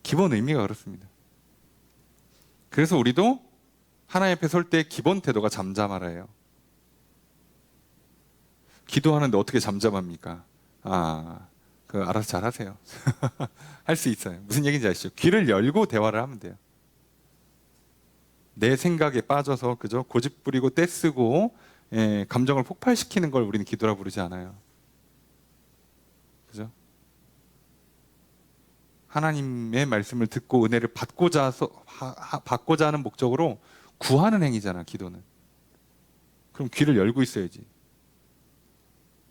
기본 의미가 그렇습니다. 그래서 우리도 하나님 앞에 설 때 기본 태도가 잠잠하라예요. 기도하는데 어떻게 잠잠합니까? 알아서 잘 하세요. 할 수 있어요. 무슨 얘기인지 아시죠? 귀를 열고 대화를 하면 돼요. 내 생각에 빠져서 그죠? 고집 부리고 떼쓰고 감정을 폭발시키는 걸 우리는 기도라 부르지 않아요. 그죠? 하나님의 말씀을 듣고 은혜를 받고자 하는 목적으로 구하는 행위잖아, 기도는. 그럼 귀를 열고 있어야지.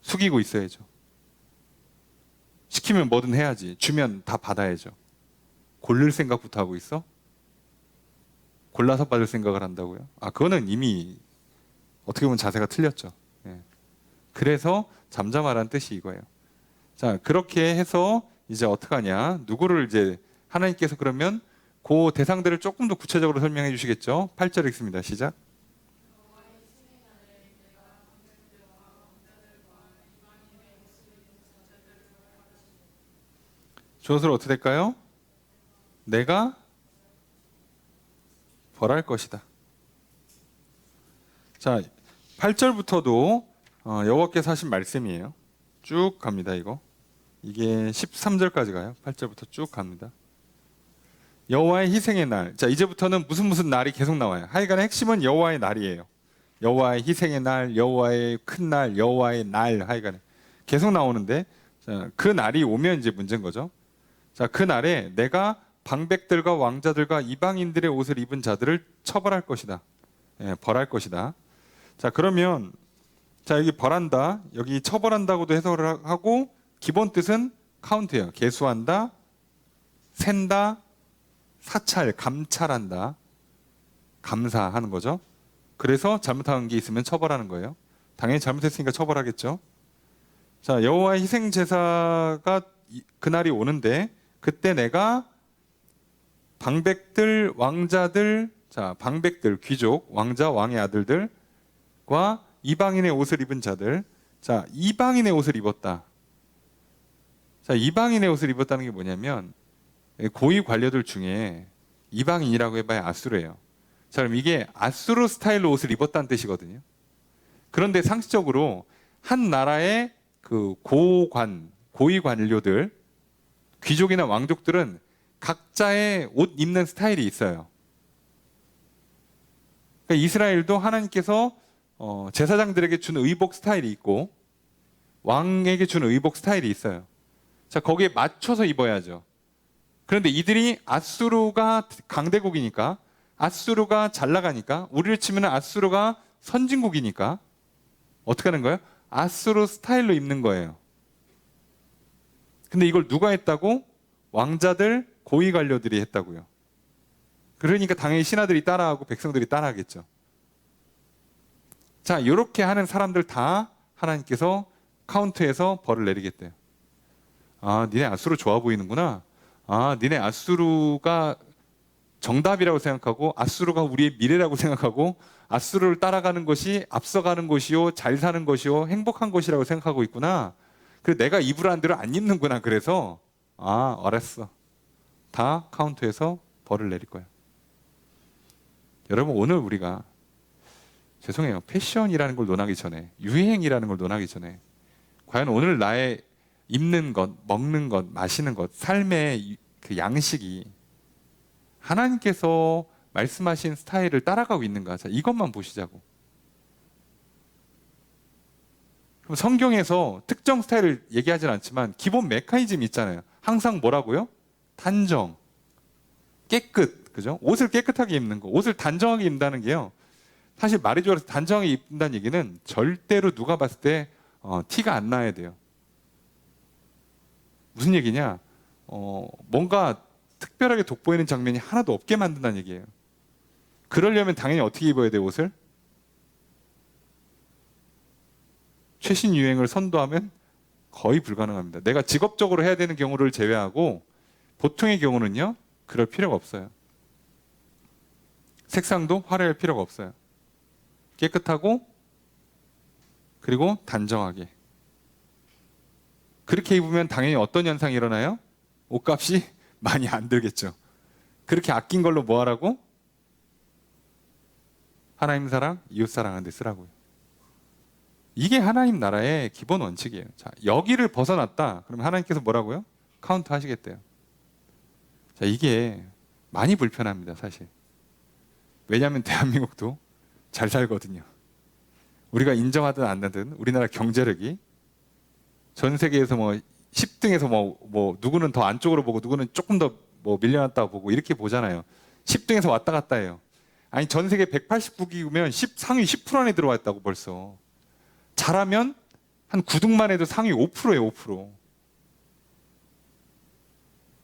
숙이고 있어야죠. 시키면 뭐든 해야지. 주면 다 받아야죠. 고를 생각부터 하고 있어? 골라서 받을 생각을 한다고요? 그거는 이미 어떻게 보면 자세가 틀렸죠. 그래서 잠잠하라는 뜻이 이거예요. 자, 그렇게 해서 이제 어떡하냐? 누구를 이제 하나님께서 그러면 그 대상들을 조금 더 구체적으로 설명해 주시겠죠? 8절 읽습니다. 시작. 주어서 어떻게 될까요? 내가 벌할 것이다. 자, 8절부터도 여호와께서 하신 말씀이에요. 쭉 갑니다. 이게 13절까지 가요. 8절부터 쭉 갑니다. 여호와의 희생의 날. 자, 이제부터는 무슨 날이 계속 나와요. 하여간 핵심은 여호와의 날이에요. 여호와의 희생의 날, 여호와의 큰 날, 여호와의 날, 하여간 계속 나오는데, 자, 그 날이 오면 이제 문제인 거죠. 자, 그 날에 내가 방백들과 왕자들과 이방인들의 옷을 입은 자들을 처벌할 것이다. 벌할 것이다. 자, 그러면 자, 여기 벌한다, 여기 처벌한다고도 해석을 하고, 기본 뜻은 카운트예요. 계수한다, 센다, 사찰, 감찰한다, 감사하는 거죠. 그래서 잘못한 게 있으면 처벌하는 거예요. 당연히 잘못했으니까 처벌하겠죠. 자, 여호와의 희생 제사가 그날이 오는데, 그때 내가 방백들, 왕자들, 자, 방백들, 귀족, 왕자, 왕의 아들들과 이방인의 옷을 입은 자들. 자, 이방인의 옷을 입었다. 자, 이방인의 옷을 입었다는 게 뭐냐면 고위 관료들 중에 이방인이라고 해봐야 아수르예요. 자, 그럼 이게 아수르 스타일로 옷을 입었다는 뜻이거든요. 그런데 상식적으로 한 나라의 그 고위 관료들, 귀족이나 왕족들은 각자의 옷 입는 스타일이 있어요. 그러니까 이스라엘도 하나님께서 제사장들에게 준 의복 스타일이 있고 왕에게 준 의복 스타일이 있어요. 자, 거기에 맞춰서 입어야죠. 그런데 이들이 아수르가 강대국이니까, 아수르가 잘 나가니까, 우리를 치면 아수르가 선진국이니까 어떻게 하는 거예요? 아수르 스타일로 입는 거예요. 근데 이걸 누가 했다고? 왕자들, 고위 관료들이 했다고요. 그러니까 당연히 신하들이 따라하고 백성들이 따라하겠죠. 자, 이렇게 하는 사람들 다 하나님께서 카운트해서 벌을 내리겠대요. 니네 아수르 좋아 보이는구나. 니네 아수르가 정답이라고 생각하고, 아수르가 우리의 미래라고 생각하고, 아수르를 따라가는 것이 앞서가는 것이요, 잘 사는 것이요, 행복한 것이라고 생각하고 있구나. 그래서 내가 입으라는 대로 안 입는구나. 그래서 알았어. 다 카운트해서 벌을 내릴 거야. 여러분, 오늘 우리가 죄송해요. 패션이라는 걸 논하기 전에, 유행이라는 걸 논하기 전에, 과연 오늘 나의 입는 것, 먹는 것, 마시는 것, 삶의 그 양식이 하나님께서 말씀하신 스타일을 따라가고 있는가? 자, 이것만 보시자고. 그럼 성경에서 특정 스타일을 얘기하진 않지만 기본 메커니즘이 있잖아요. 항상 뭐라고요? 단정, 깨끗, 그죠? 옷을 깨끗하게 입는 거, 옷을 단정하게 입는다는 게요. 사실 말이 좋아서 단정하게 입는다는 얘기는 절대로 누가 봤을 때 티가 안 나야 돼요. 무슨 얘기냐? 뭔가 특별하게 돋보이는 장면이 하나도 없게 만든다는 얘기예요. 그러려면 당연히 어떻게 입어야 돼요, 옷을? 최신 유행을 선도하면 거의 불가능합니다. 내가 직업적으로 해야 되는 경우를 제외하고 보통의 경우는요, 그럴 필요가 없어요. 색상도 화려할 필요가 없어요. 깨끗하고 그리고 단정하게. 그렇게 입으면 당연히 어떤 현상이 일어나요? 옷값이 많이 안 들겠죠. 그렇게 아낀 걸로 뭐 하라고? 하나님 사랑, 이웃 사랑하는 데 쓰라고요. 이게 하나님 나라의 기본 원칙이에요. 자, 여기를 벗어났다. 그러면 하나님께서 뭐라고요? 카운트 하시겠대요. 자, 이게 많이 불편합니다, 사실. 왜냐하면 대한민국도 잘 살거든요. 우리가 인정하든 안 하든 우리나라 경제력이 전 세계에서 뭐 10등에서 뭐 누구는 더 안쪽으로 보고 누구는 조금 더 뭐 밀려났다고 보고 이렇게 보잖아요. 10등에서 왔다 갔다 해요. 아니 전 세계 189기면 상위 10% 안에 들어와 있다고 벌써. 잘하면 한 9등만 해도 상위 5%예요, 5%.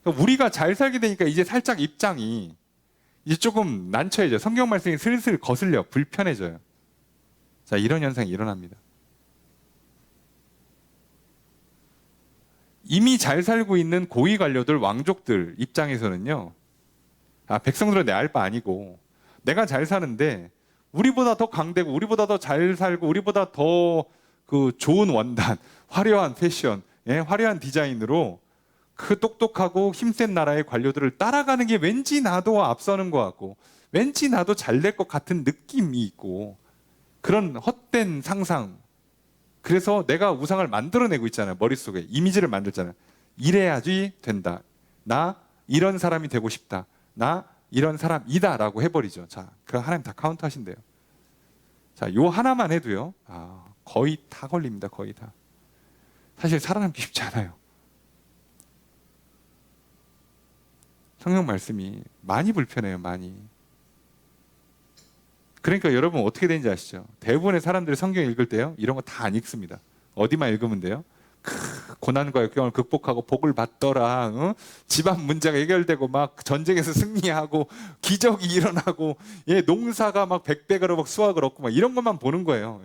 그러니까 우리가 잘 살게 되니까 이제 살짝 입장이 이제 조금 난처해져요. 성경 말씀이 슬슬 거슬려 불편해져요. 자, 이런 현상이 일어납니다. 이미 잘 살고 있는 고위 관료들, 왕족들 입장에서는요, 백성들은 내 알 바 아니고 내가 잘 사는데 우리보다 더 강대고 우리보다 더 잘 살고 우리보다 더 그 좋은 원단, 화려한 패션, 화려한 디자인으로 그 똑똑하고 힘센 나라의 관료들을 따라가는 게 왠지 나도 앞서는 것 같고 왠지 나도 잘 될 것 같은 느낌이 있고 그런 헛된 상상. 그래서 내가 우상을 만들어내고 있잖아요. 머릿속에 이미지를 만들잖아요. 이래야지 된다. 나 이런 사람이 되고 싶다. 나 이런 사람이다 라고 해버리죠. 자, 그 하나님 다 카운트 하신대요. 자, 요 하나만 해도요, 거의 다 걸립니다. 거의 다. 사실 살아남기 쉽지 않아요. 성경 말씀이 많이 불편해요. 많이. 그러니까 여러분 어떻게 되는지 아시죠? 대부분의 사람들이 성경 읽을 때요, 이런 거 다 안 읽습니다. 어디만 읽으면 돼요? 고난과 역경을 극복하고 복을 받더라. 집안 문제가 해결되고 막 전쟁에서 승리하고 기적이 일어나고 농사가 막 100배가로 막 수확을 얻고 막 이런 것만 보는 거예요.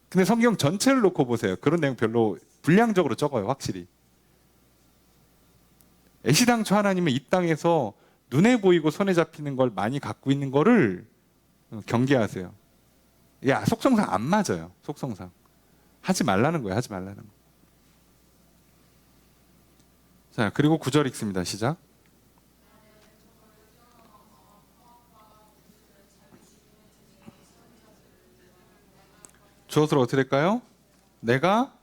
근데 성경 전체를 놓고 보세요. 그런 내용 별로 분량적으로 적어요. 확실히. 애시당초 하나님은 이 땅에서 눈에 보이고 손에 잡히는 걸 많이 갖고 있는 거를 경계하세요. 야, 속성상 안 맞아요. 속성상. 하지 말라는 거예요. 하지 말라는 거. 자, 그리고 9절 읽습니다. 시작. 주어서로 어떻게 될까요? 내가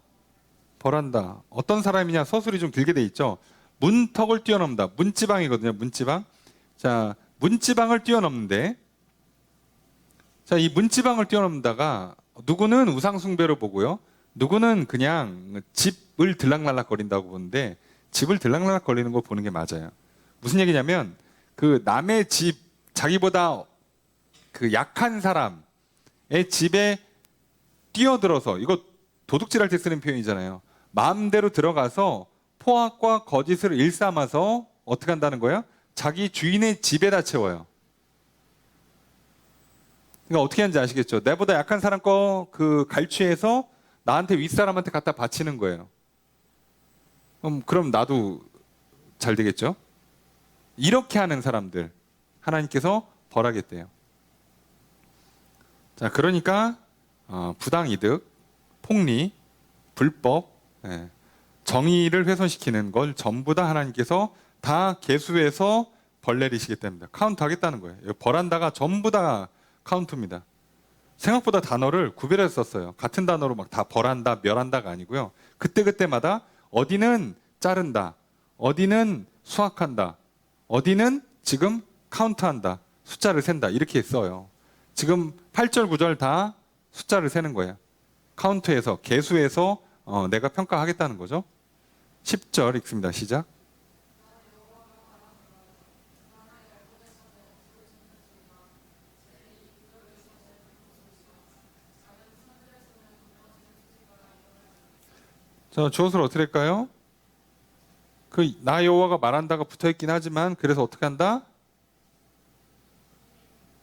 벌한다. 어떤 사람이냐? 서술이 좀 길게 돼 있죠. 문턱을 뛰어넘는다. 문지방이거든요. 문지방. 자, 문지방을 뛰어넘는데, 자, 이 문지방을 뛰어넘다가 누구는 우상숭배로 보고요. 누구는 그냥 집을 들락날락거린다고 보는데 집을 들락날락거리는 거 보는 게 맞아요. 무슨 얘기냐면 그 남의 집, 자기보다 그 약한 사람의 집에 뛰어들어서, 이거 도둑질할 때 쓰는 표현이잖아요. 마음대로 들어가서 포악과 거짓을 일삼아서 어떻게 한다는 거예요? 자기 주인의 집에다 채워요. 그러니까 어떻게 하는지 아시겠죠? 내보다 약한 사람 거 그 갈취해서 나한테 윗사람한테 갖다 바치는 거예요. 그럼 나도 잘 되겠죠? 이렇게 하는 사람들 하나님께서 벌하겠대요. 자, 그러니까 부당이득, 폭리, 불법, 정의를 훼손시키는 걸 전부 다 하나님께서 다 계수해서 벌 내리시겠답니다. 카운트 하겠다는 거예요. 벌한다가 전부 다 카운트입니다. 생각보다 단어를 구별해서 썼어요. 같은 단어로 막 다 벌한다, 멸한다가 아니고요. 그때그때마다 어디는 자른다, 어디는 수확한다, 어디는 지금 카운트한다, 숫자를 센다, 이렇게 써요. 지금 8절, 9절 다 숫자를 세는 거예요. 카운트해서, 계수해서 내가 평가하겠다는 거죠. 10절 읽습니다. 시작. 자, 주어를 어떻게 할까요? 나 여호와가 말한다가 붙어있긴 하지만 그래서 어떻게 한다?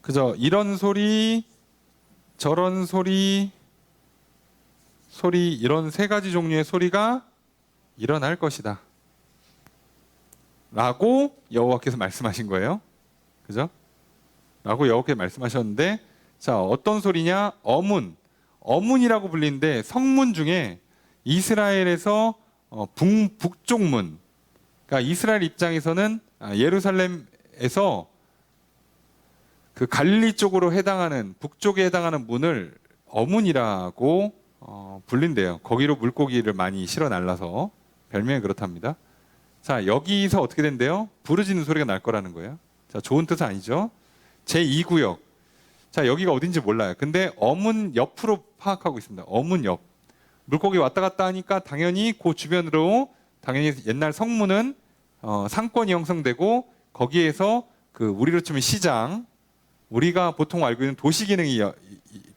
그죠? 이런 소리, 저런 소리, 이런 세 가지 종류의 소리가 일어날 것이다 라고 여호와께서 말씀하신 거예요. 그죠? 라고 여호와께서 말씀하셨는데, 자, 어떤 소리냐? 어문이라고 불리는데 성문 중에 이스라엘에서 북쪽 문, 그러니까 이스라엘 입장에서는 예루살렘에서 그 갈릴리 쪽으로 해당하는, 북쪽에 해당하는 문을 어문이라고 불린대요. 거기로 물고기를 많이 실어 날라서 별명이 그렇답니다. 자, 여기서 어떻게 된대요? 부르짖는 소리가 날 거라는 거예요. 자, 좋은 뜻은 아니죠. 제2구역. 자, 여기가 어딘지 몰라요. 근데 어문 옆으로 파악하고 있습니다. 어문 옆. 물고기 왔다 갔다 하니까 당연히 그 주변으로, 당연히 옛날 성문은 상권이 형성되고, 거기에서 그 우리로 치면 시장, 우리가 보통 알고 있는 도시 기능이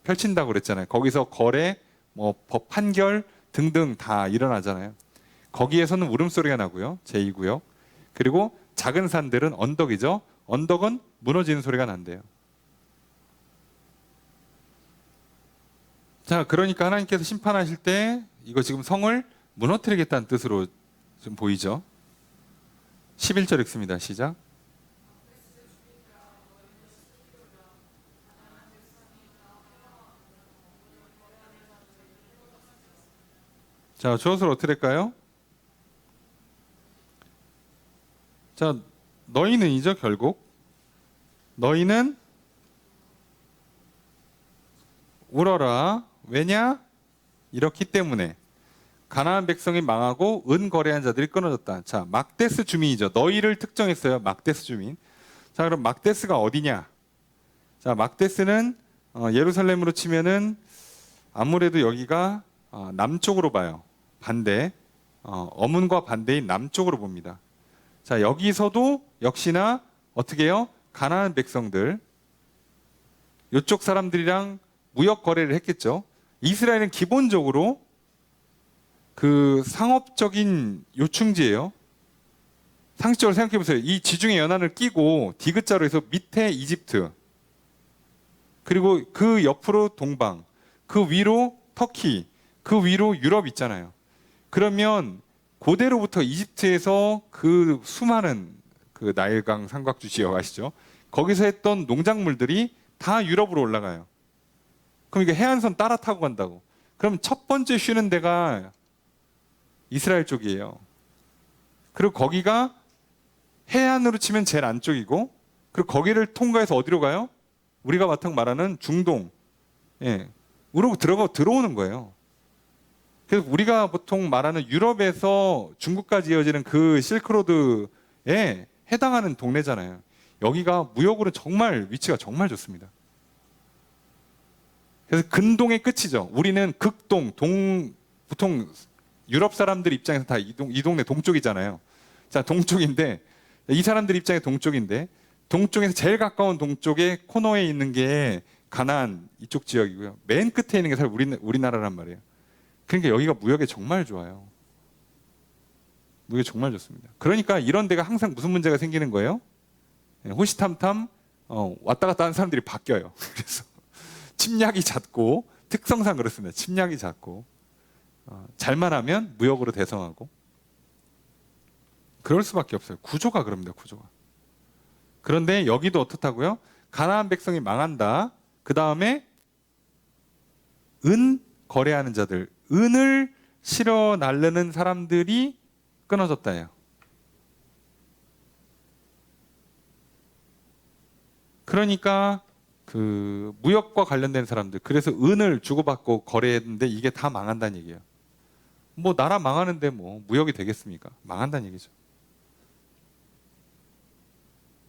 펼친다고 그랬잖아요. 거기서 거래, 법 판결 등등 다 일어나잖아요. 거기에서는 울음소리가 나고요. 제2구역. 그리고 작은 산들은 언덕이죠. 언덕은 무너지는 소리가 난대요. 자, 그러니까 하나님께서 심판하실 때 이거 지금 성을 무너뜨리겠다는 뜻으로 좀 보이죠. 11절 읽습니다. 시작. 자, 주어를 어떻게 될까요? 자, 너희는이죠, 결국. 너희는 울어라. 왜냐? 이렇기 때문에 가나안 백성이 망하고 은 거래한 자들이 끊어졌다. 자, 막데스 주민이죠. 너희를 특정했어요. 막데스 주민. 자, 그럼 막데스가 어디냐? 자, 막데스는 예루살렘으로 치면은 아무래도 여기가 남쪽으로 봐요. 반대. 어문과 반대인 남쪽으로 봅니다. 자, 여기서도 역시나 어떻게 해요? 가나안 백성들, 이쪽 사람들이랑 무역 거래를 했겠죠. 이스라엘은 기본적으로 그 상업적인 요충지예요. 상식적으로 생각해 보세요. 이 지중해 연안을 끼고 디귿자로 해서 밑에 이집트, 그리고 그 옆으로 동방, 그 위로 터키, 그 위로 유럽 있잖아요. 그러면 고대로부터 이집트에서 그 수많은 그 나일강 삼각주 지역 아시죠? 거기서 했던 농작물들이 다 유럽으로 올라가요. 그럼 이게 해안선 따라 타고 간다고. 그럼 첫 번째 쉬는 데가 이스라엘 쪽이에요. 그리고 거기가 해안으로 치면 제일 안쪽이고, 그리고 거기를 통과해서 어디로 가요? 우리가 바탕 말하는 중동, 우로 들어오는 거예요. 그래서 우리가 보통 말하는 유럽에서 중국까지 이어지는 그 실크로드에 해당하는 동네잖아요. 여기가 무역으로 정말 위치가 정말 좋습니다. 그래서 근동의 끝이죠. 우리는 극동, 보통 유럽 사람들 입장에서 다 이 동네 동쪽이잖아요. 자, 동쪽인데, 이 사람들 입장에 동쪽인데, 동쪽에서 제일 가까운 동쪽에 코너에 있는 게 가나안 이쪽 지역이고요. 맨 끝에 있는 게 사실 우리나라란 말이에요. 그러니까 여기가 무역에 정말 좋아요. 무역에 정말 좋습니다. 그러니까 이런 데가 항상 무슨 문제가 생기는 거예요? 호시탐탐 왔다 갔다 하는 사람들이 바뀌어요. 그래서 침략이 잦고, 특성상 그렇습니다. 침략이 잦고, 잘만 하면 무역으로 대성하고, 그럴 수밖에 없어요. 구조가 그럽니다. 구조가. 그런데 여기도 어떻다고요? 가나안 백성이 망한다. 그 다음에 은 거래하는 자들, 은을 실어 나르는 사람들이 끊어졌다예요. 그러니까 그 무역과 관련된 사람들, 그래서 은을 주고받고 거래했는데 이게 다 망한다는 얘기예요. 뭐 나라 망하는데 뭐 무역이 되겠습니까? 망한다는 얘기죠.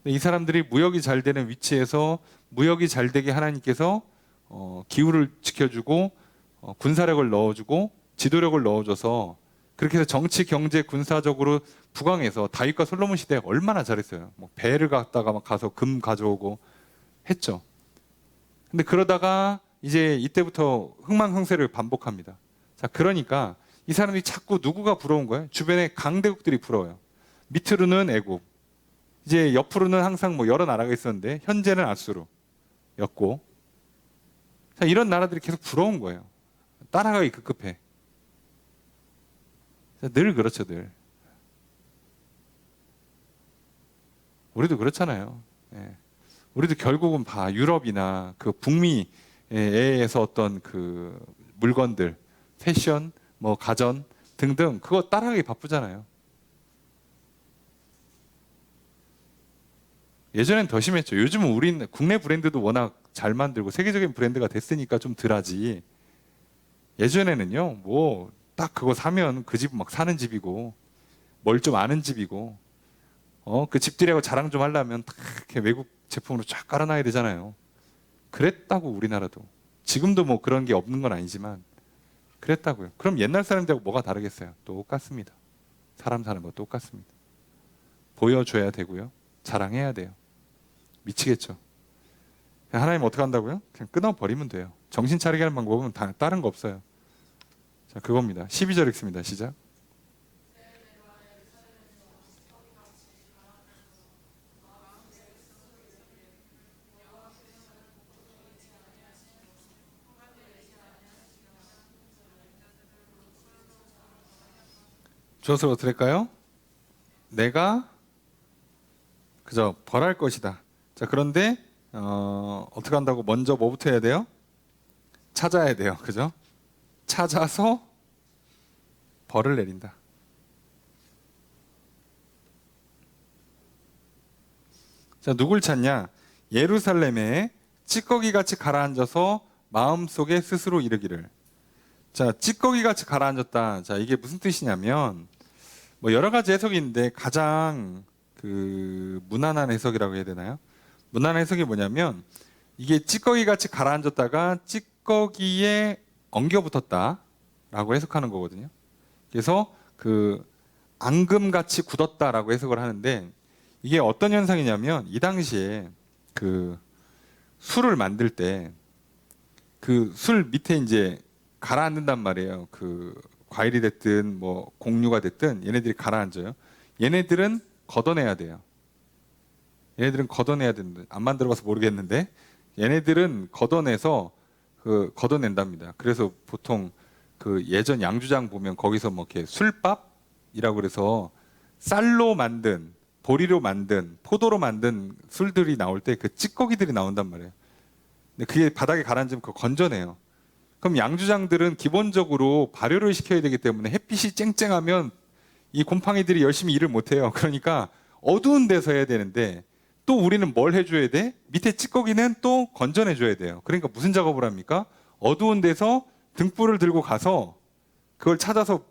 이 사람들이 무역이 잘 되는 위치에서 무역이 잘 되게 하나님께서 기후를 지켜주고, 군사력을 넣어주고, 지도력을 넣어줘서 그렇게 해서 정치, 경제, 군사적으로 북왕에서 다윗과 솔로몬 시대에 얼마나 잘했어요. 뭐 배를 갖다가 막 가서 금 가져오고 했죠. 근데 그러다가 이제 이때부터 흥망성쇠를 반복합니다. 자, 그러니까 이 사람이 자꾸 누구가 부러운 거예요? 주변에 강대국들이 부러워요. 밑으로는 애국, 이제 옆으로는 항상 뭐 여러 나라가 있었는데 현재는 아수르였고, 자, 이런 나라들이 계속 부러운 거예요. 따라가기 급급해. 자, 늘 그렇죠, 늘. 우리도 그렇잖아요. 예. 우리도 결국은 유럽이나 그 북미에서 어떤 그 물건들, 패션, 뭐 가전 등등 그거 따라가기 바쁘잖아요. 예전엔 더 심했죠. 요즘은 우리 국내 브랜드도 워낙 잘 만들고 세계적인 브랜드가 됐으니까 좀 덜하지. 예전에는요, 뭐 딱 그거 사면 그 집은 막 사는 집이고, 뭘 좀 아는 집이고, 그 집들이하고 자랑 좀 하려면 딱 이렇게 외국 제품으로 쫙 깔아놔야 되잖아요. 그랬다고 우리나라도. 지금도 뭐 그런 게 없는 건 아니지만 그랬다고요. 그럼 옛날 사람들하고 뭐가 다르겠어요? 똑같습니다. 사람 사는 거 똑같습니다. 보여줘야 되고요. 자랑해야 돼요. 미치겠죠. 하나님 어떻게 한다고요? 그냥 끊어버리면 돼요. 정신 차리게 하는 방법은 다른 거 없어요. 자, 그겁니다. 12절 읽습니다. 시작. 주어서 어떻게 할까요? 내가 그저 벌할 것이다. 자, 그런데 어떻게 한다고? 먼저 뭐부터 해야 돼요? 찾아야 돼요. 그죠? 찾아서 벌을 내린다. 자, 누굴 찾냐? 예루살렘에 찌꺼기같이 가라앉아서 마음속에 스스로 이르기를. 자, 찌꺼기같이 가라앉았다. 자, 이게 무슨 뜻이냐면 뭐 여러 가지 해석이 있는데 가장 그 무난한 해석이라고 해야 되나요? 무난한 해석이 뭐냐면 이게 찌꺼기같이 가라앉았다가 찌꺼기에 엉겨붙었다라고 해석하는 거거든요. 그래서 그 앙금같이 굳었다라고 해석을 하는데 이게 어떤 현상이냐면 이 당시에 그 술을 만들 때 그 술 밑에 이제 가라앉는단 말이에요. 그 과일이 됐든 뭐 곡류가 됐든 얘네들이 가라앉아요. 얘네들은 걷어내야 돼요. 얘네들은 걷어내야 된다. 안 만들어봐서 모르겠는데 얘네들은 걷어내서 걷어낸답니다. 그래서 보통 그 예전 양주장 보면 거기서 뭐 이렇게 술밥이라고 그래서 쌀로 만든, 보리로 만든, 포도로 만든 술들이 나올 때 그 찌꺼기들이 나온단 말이에요. 근데 그게 바닥에 가라앉으면 그거 건져내요. 그럼 양주장들은 기본적으로 발효를 시켜야 되기 때문에 햇빛이 쨍쨍하면 이 곰팡이들이 열심히 일을 못해요. 그러니까 어두운 데서 해야 되는데 또 우리는 뭘 해줘야 돼? 밑에 찌꺼기는 또 건져내줘야 돼요. 그러니까 무슨 작업을 합니까? 어두운 데서 등불을 들고 가서 그걸 찾아서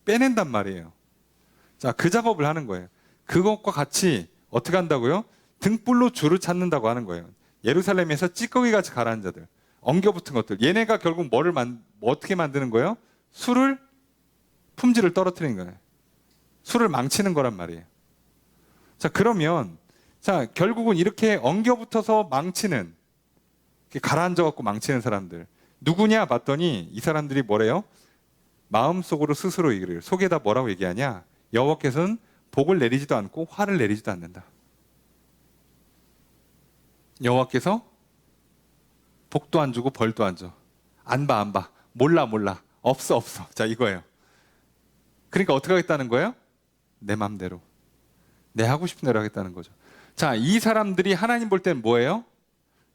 빼낸단 말이에요. 자, 그 작업을 하는 거예요. 그것과 같이 어떻게 한다고요? 등불로 주를 찾는다고 하는 거예요. 예루살렘에서 찌꺼기같이 가라앉은 자들, 엉겨붙은 것들, 얘네가 결국 어떻게 만드는 거예요? 품질을 떨어뜨리는 거예요. 술을 망치는 거란 말이에요. 자, 그러면 자, 결국은 이렇게 엉겨붙어서 망치는, 가라앉아갖고 망치는 사람들 누구냐 봤더니 이 사람들이 뭐래요? 마음속으로 스스로 이르기를. 속에다 뭐라고 얘기하냐? 여호와께서는 복을 내리지도 않고 화를 내리지도 않는다. 여호와께서 복도 안 주고 벌도 안 줘. 안 봐. 몰라. 없어. 자, 이거예요. 그러니까 어떻게 하겠다는 거예요? 내 맘대로. 내 하고 싶은 대로 하겠다는 거죠. 자, 이 사람들이 하나님 볼 때는 뭐예요?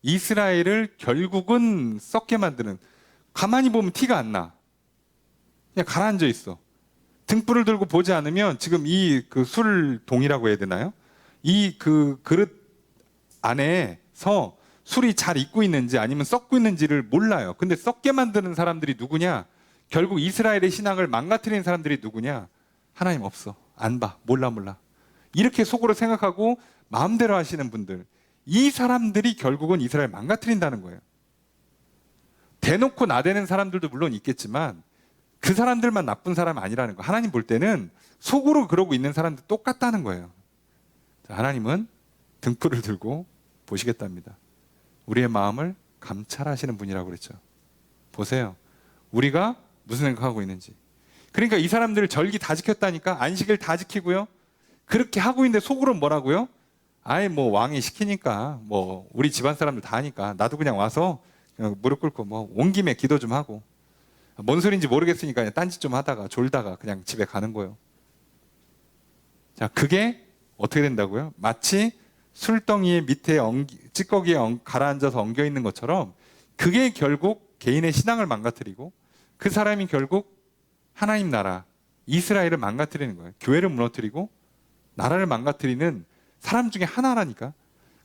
이스라엘을 결국은 썩게 만드는, 가만히 보면 티가 안 나. 그냥 가라앉아 있어. 등불을 들고 보지 않으면 지금 이 그 술동이라고 해야 되나요? 이 그 그릇 안에서 술이 잘 익고 있는지 아니면 썩고 있는지를 몰라요. 근데 썩게 만드는 사람들이 누구냐? 결국 이스라엘의 신앙을 망가뜨리는 사람들이 누구냐? 하나님 없어. 안 봐. 몰라. 이렇게 속으로 생각하고 마음대로 하시는 분들, 이 사람들이 결국은 이스라엘 망가뜨린다는 거예요. 대놓고 나대는 사람들도 물론 있겠지만 그 사람들만 나쁜 사람이 아니라는 거. 하나님 볼 때는 속으로 그러고 있는 사람들 똑같다는 거예요. 하나님은 등불을 들고 보시겠답니다. 우리의 마음을 감찰하시는 분이라고 그랬죠. 보세요. 우리가 무슨 생각하고 있는지. 그러니까 이 사람들 절기 다 지켰다니까, 안식일 다 지키고요. 그렇게 하고 있는데 속으로 뭐라고요? 아예 뭐 왕이 시키니까, 뭐 우리 집안 사람들 다 하니까 나도 그냥 와서 그냥 무릎 꿇고 뭐 온 김에 기도 좀 하고, 뭔 소리인지 모르겠으니까 그냥 딴짓 좀 하다가 졸다가 그냥 집에 가는 거예요. 자, 그게 어떻게 된다고요? 마치 술덩이의 밑에 찌꺼기에 가라앉아서 엉겨 있는 것처럼, 그게 결국 개인의 신앙을 망가뜨리고 그 사람이 결국 하나님 나라 이스라엘을 망가뜨리는 거예요. 교회를 무너뜨리고 나라를 망가뜨리는 사람 중에 하나라니까.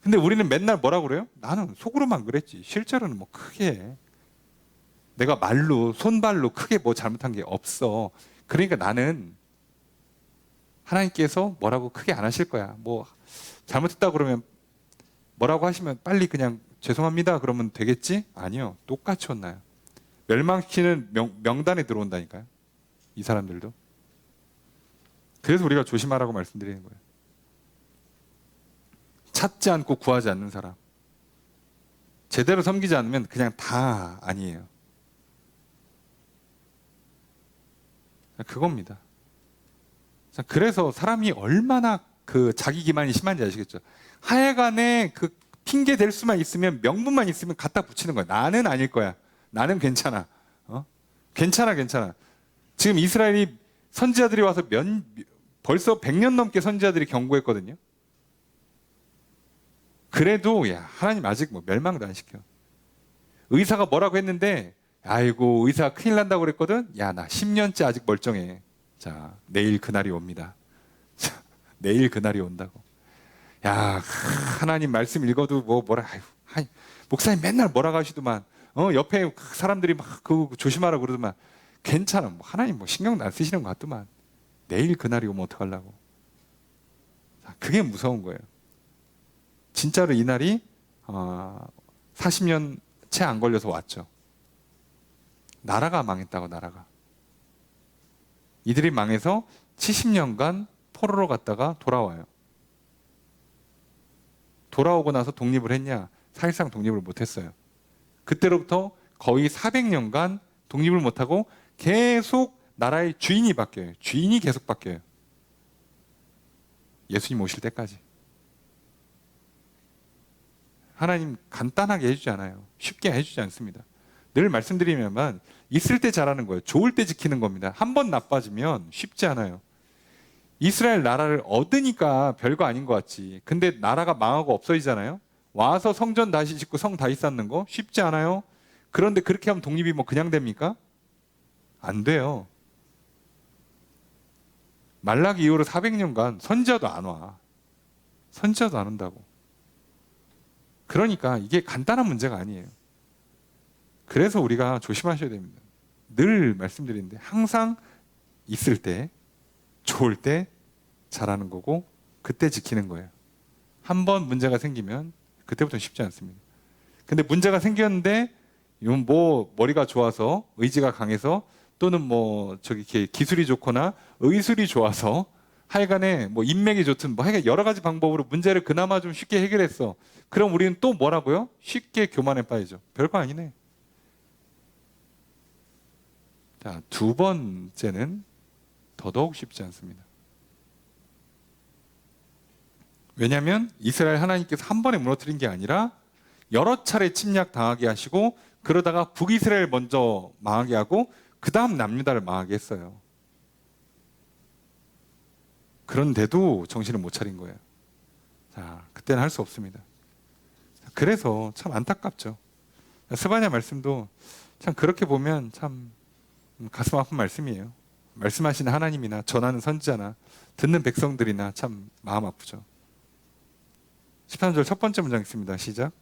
근데 우리는 맨날 뭐라고 그래요? 나는 속으로만 그랬지 실제로는 뭐 크게 내가 말로 손발로 크게 뭐 잘못한 게 없어. 그러니까 나는 하나님께서 뭐라고 크게 안 하실 거야. 뭐 잘못했다 그러면 뭐라고 하시면 빨리 그냥 죄송합니다 그러면 되겠지? 아니요. 똑같이 혼나요. 멸망시키는 명단에 들어온다니까요. 이 사람들도. 그래서 우리가 조심하라고 말씀드리는 거예요. 찾지 않고 구하지 않는 사람, 제대로 섬기지 않으면 그냥 다 아니에요. 그겁니다. 그래서 사람이 얼마나 그 자기 기만이 심한지 아시겠죠? 하여간에 그 핑계 댈 수만 있으면, 명분만 있으면 갖다 붙이는 거야. 나는 아닐 거야. 나는 괜찮아. 괜찮아. 지금 이스라엘이 선지자들이 와서 벌써 100년 넘게 선지자들이 경고했거든요. 그래도 야, 하나님 아직 뭐 멸망도 안 시켜. 의사가 뭐라고 했는데, 아이고 의사 큰일 난다고 그랬거든. 야, 나 10년째 아직 멀쩡해. 자, 내일 그날이 옵니다. 자, 내일 그날이 온다고. 야, 하나님 말씀 읽어도 뭐라, 아유, 목사님 맨날 뭐라고 하시더만, 옆에 사람들이 막 그거 조심하라고 그러더만, 괜찮아. 뭐 하나님 뭐 신경 안 쓰시는 것 같더만. 내일 그날이 오면 어떡하려고. 자, 그게 무서운 거예요. 진짜로 이 날이 40년 채 안 걸려서 왔죠. 나라가 망했다고, 나라가. 이들이 망해서 70년간 포로로 갔다가 돌아와요. 돌아오고 나서 독립을 했냐? 사실상 독립을 못했어요. 그때로부터 거의 400년간 독립을 못하고 계속 나라의 주인이 바뀌어요. 주인이 계속 바뀌어요. 예수님 오실 때까지. 하나님 간단하게 해주지 않아요. 쉽게 해주지 않습니다. 늘 말씀드리면 있을 때 잘하는 거예요. 좋을 때 지키는 겁니다. 한 번 나빠지면 쉽지 않아요. 이스라엘 나라를 얻으니까 별거 아닌 것 같지. 근데 나라가 망하고 없어지잖아요. 와서 성전 다시 짓고 성 다시 쌓는 거 쉽지 않아요. 그런데 그렇게 하면 독립이 뭐 그냥 됩니까? 안 돼요. 말라기 이후로 400년간 선지자도 안 와. 선지자도 안 온다고. 그러니까 이게 간단한 문제가 아니에요. 그래서 우리가 조심하셔야 됩니다. 늘 말씀드리는데 항상 있을 때, 좋을 때 잘하는 거고 그때 지키는 거예요. 한 번 문제가 생기면 그때부터는 쉽지 않습니다. 근데 문제가 생겼는데 뭐 머리가 좋아서 의지가 강해서 또는 뭐 저기 기술이 좋거나 의술이 좋아서 하여간에 뭐 인맥이 좋든 뭐 하여간 여러 가지 방법으로 문제를 그나마 좀 쉽게 해결했어. 그럼 우리는 또 뭐라고요? 쉽게 교만에 빠지죠. 별거 아니네. 자, 두 번째는 더더욱 쉽지 않습니다. 왜냐하면 이스라엘 하나님께서 한 번에 무너뜨린 게 아니라 여러 차례 침략 당하게 하시고, 그러다가 북이스라엘 먼저 망하게 하고 그 다음 남유다를 망하게 했어요. 그런데도 정신을 못 차린 거예요. 자, 그때는 할 수 없습니다. 그래서 참 안타깝죠. 스바냐 말씀도 참 그렇게 보면 참 가슴 아픈 말씀이에요. 말씀하시는 하나님이나 전하는 선지자나 듣는 백성들이나 참 마음 아프죠. 13절 첫 번째 문장 있습니다. 시작.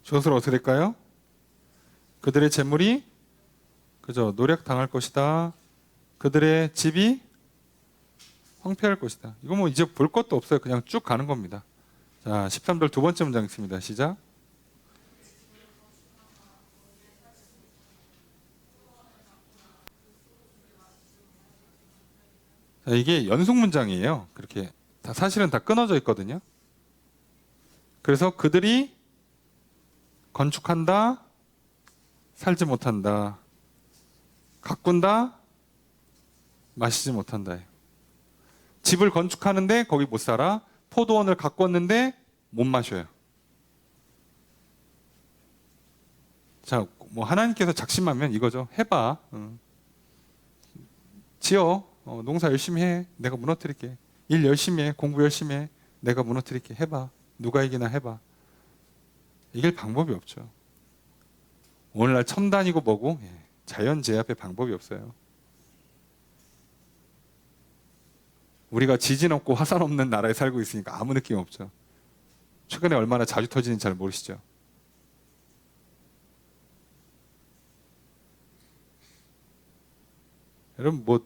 주엇을 어떻게 될까요? 그들의 재물이 그저 노략당할 것이다. 그들의 집이 황폐할 것이다. 이거 뭐 이제 볼 것도 없어요. 그냥 쭉 가는 겁니다. 자, 13절 두 번째 문장 있습니다. 시작. 자, 이게 연속 문장이에요. 그렇게 사실은 다 끊어져 있거든요. 그래서 그들이 건축한다, 살지 못한다. 가꾼다, 마시지 못한다. 집을 건축하는데 거기 못 살아. 포도원을 가꿨는데 못 마셔요. 자, 뭐 하나님께서 작심하면 이거죠. 해봐. 지어. 농사 열심히 해. 내가 무너뜨릴게. 일 열심히 해. 공부 열심히 해. 내가 무너뜨릴게. 해봐. 누가 이기나 해봐. 이길 방법이 없죠. 오늘날 첨단이고 뭐고 자연 제압의 방법이 없어요. 우리가 지진 없고 화산 없는 나라에 살고 있으니까 아무 느낌 없죠. 최근에 얼마나 자주 터지는지 잘 모르시죠. 여러분 뭐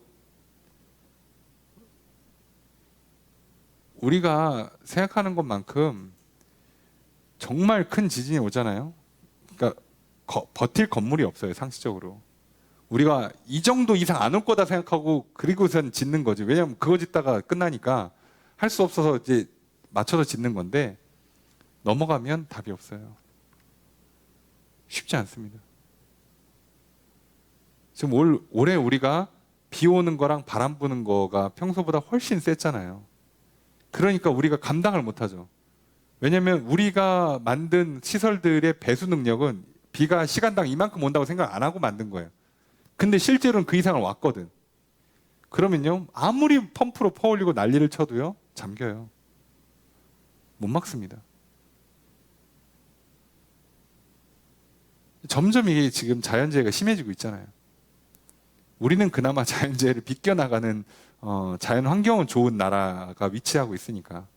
우리가 생각하는 것만큼 정말 큰 지진이 오잖아요. 그러니까 버틸 건물이 없어요. 상식적으로. 우리가 이 정도 이상 안 올 거다 생각하고 그리고선 짓는 거지. 왜냐하면 그거 짓다가 끝나니까 할 수 없어서 이제 맞춰서 짓는 건데 넘어가면 답이 없어요. 쉽지 않습니다. 지금 올해 우리가 비 오는 거랑 바람 부는 거가 평소보다 훨씬 셌잖아요. 그러니까 우리가 감당을 못하죠. 왜냐하면 우리가 만든 시설들의 배수 능력은 비가 시간당 이만큼 온다고 생각 안 하고 만든 거예요. 근데 실제로는 그 이상을 왔거든. 그러면요, 아무리 펌프로 퍼올리고 난리를 쳐도요, 잠겨요. 못 막습니다. 점점 이게 지금 자연재해가 심해지고 있잖아요. 우리는 그나마 자연재해를 비껴나가는 자연 환경은 좋은 나라가 위치하고 있으니까.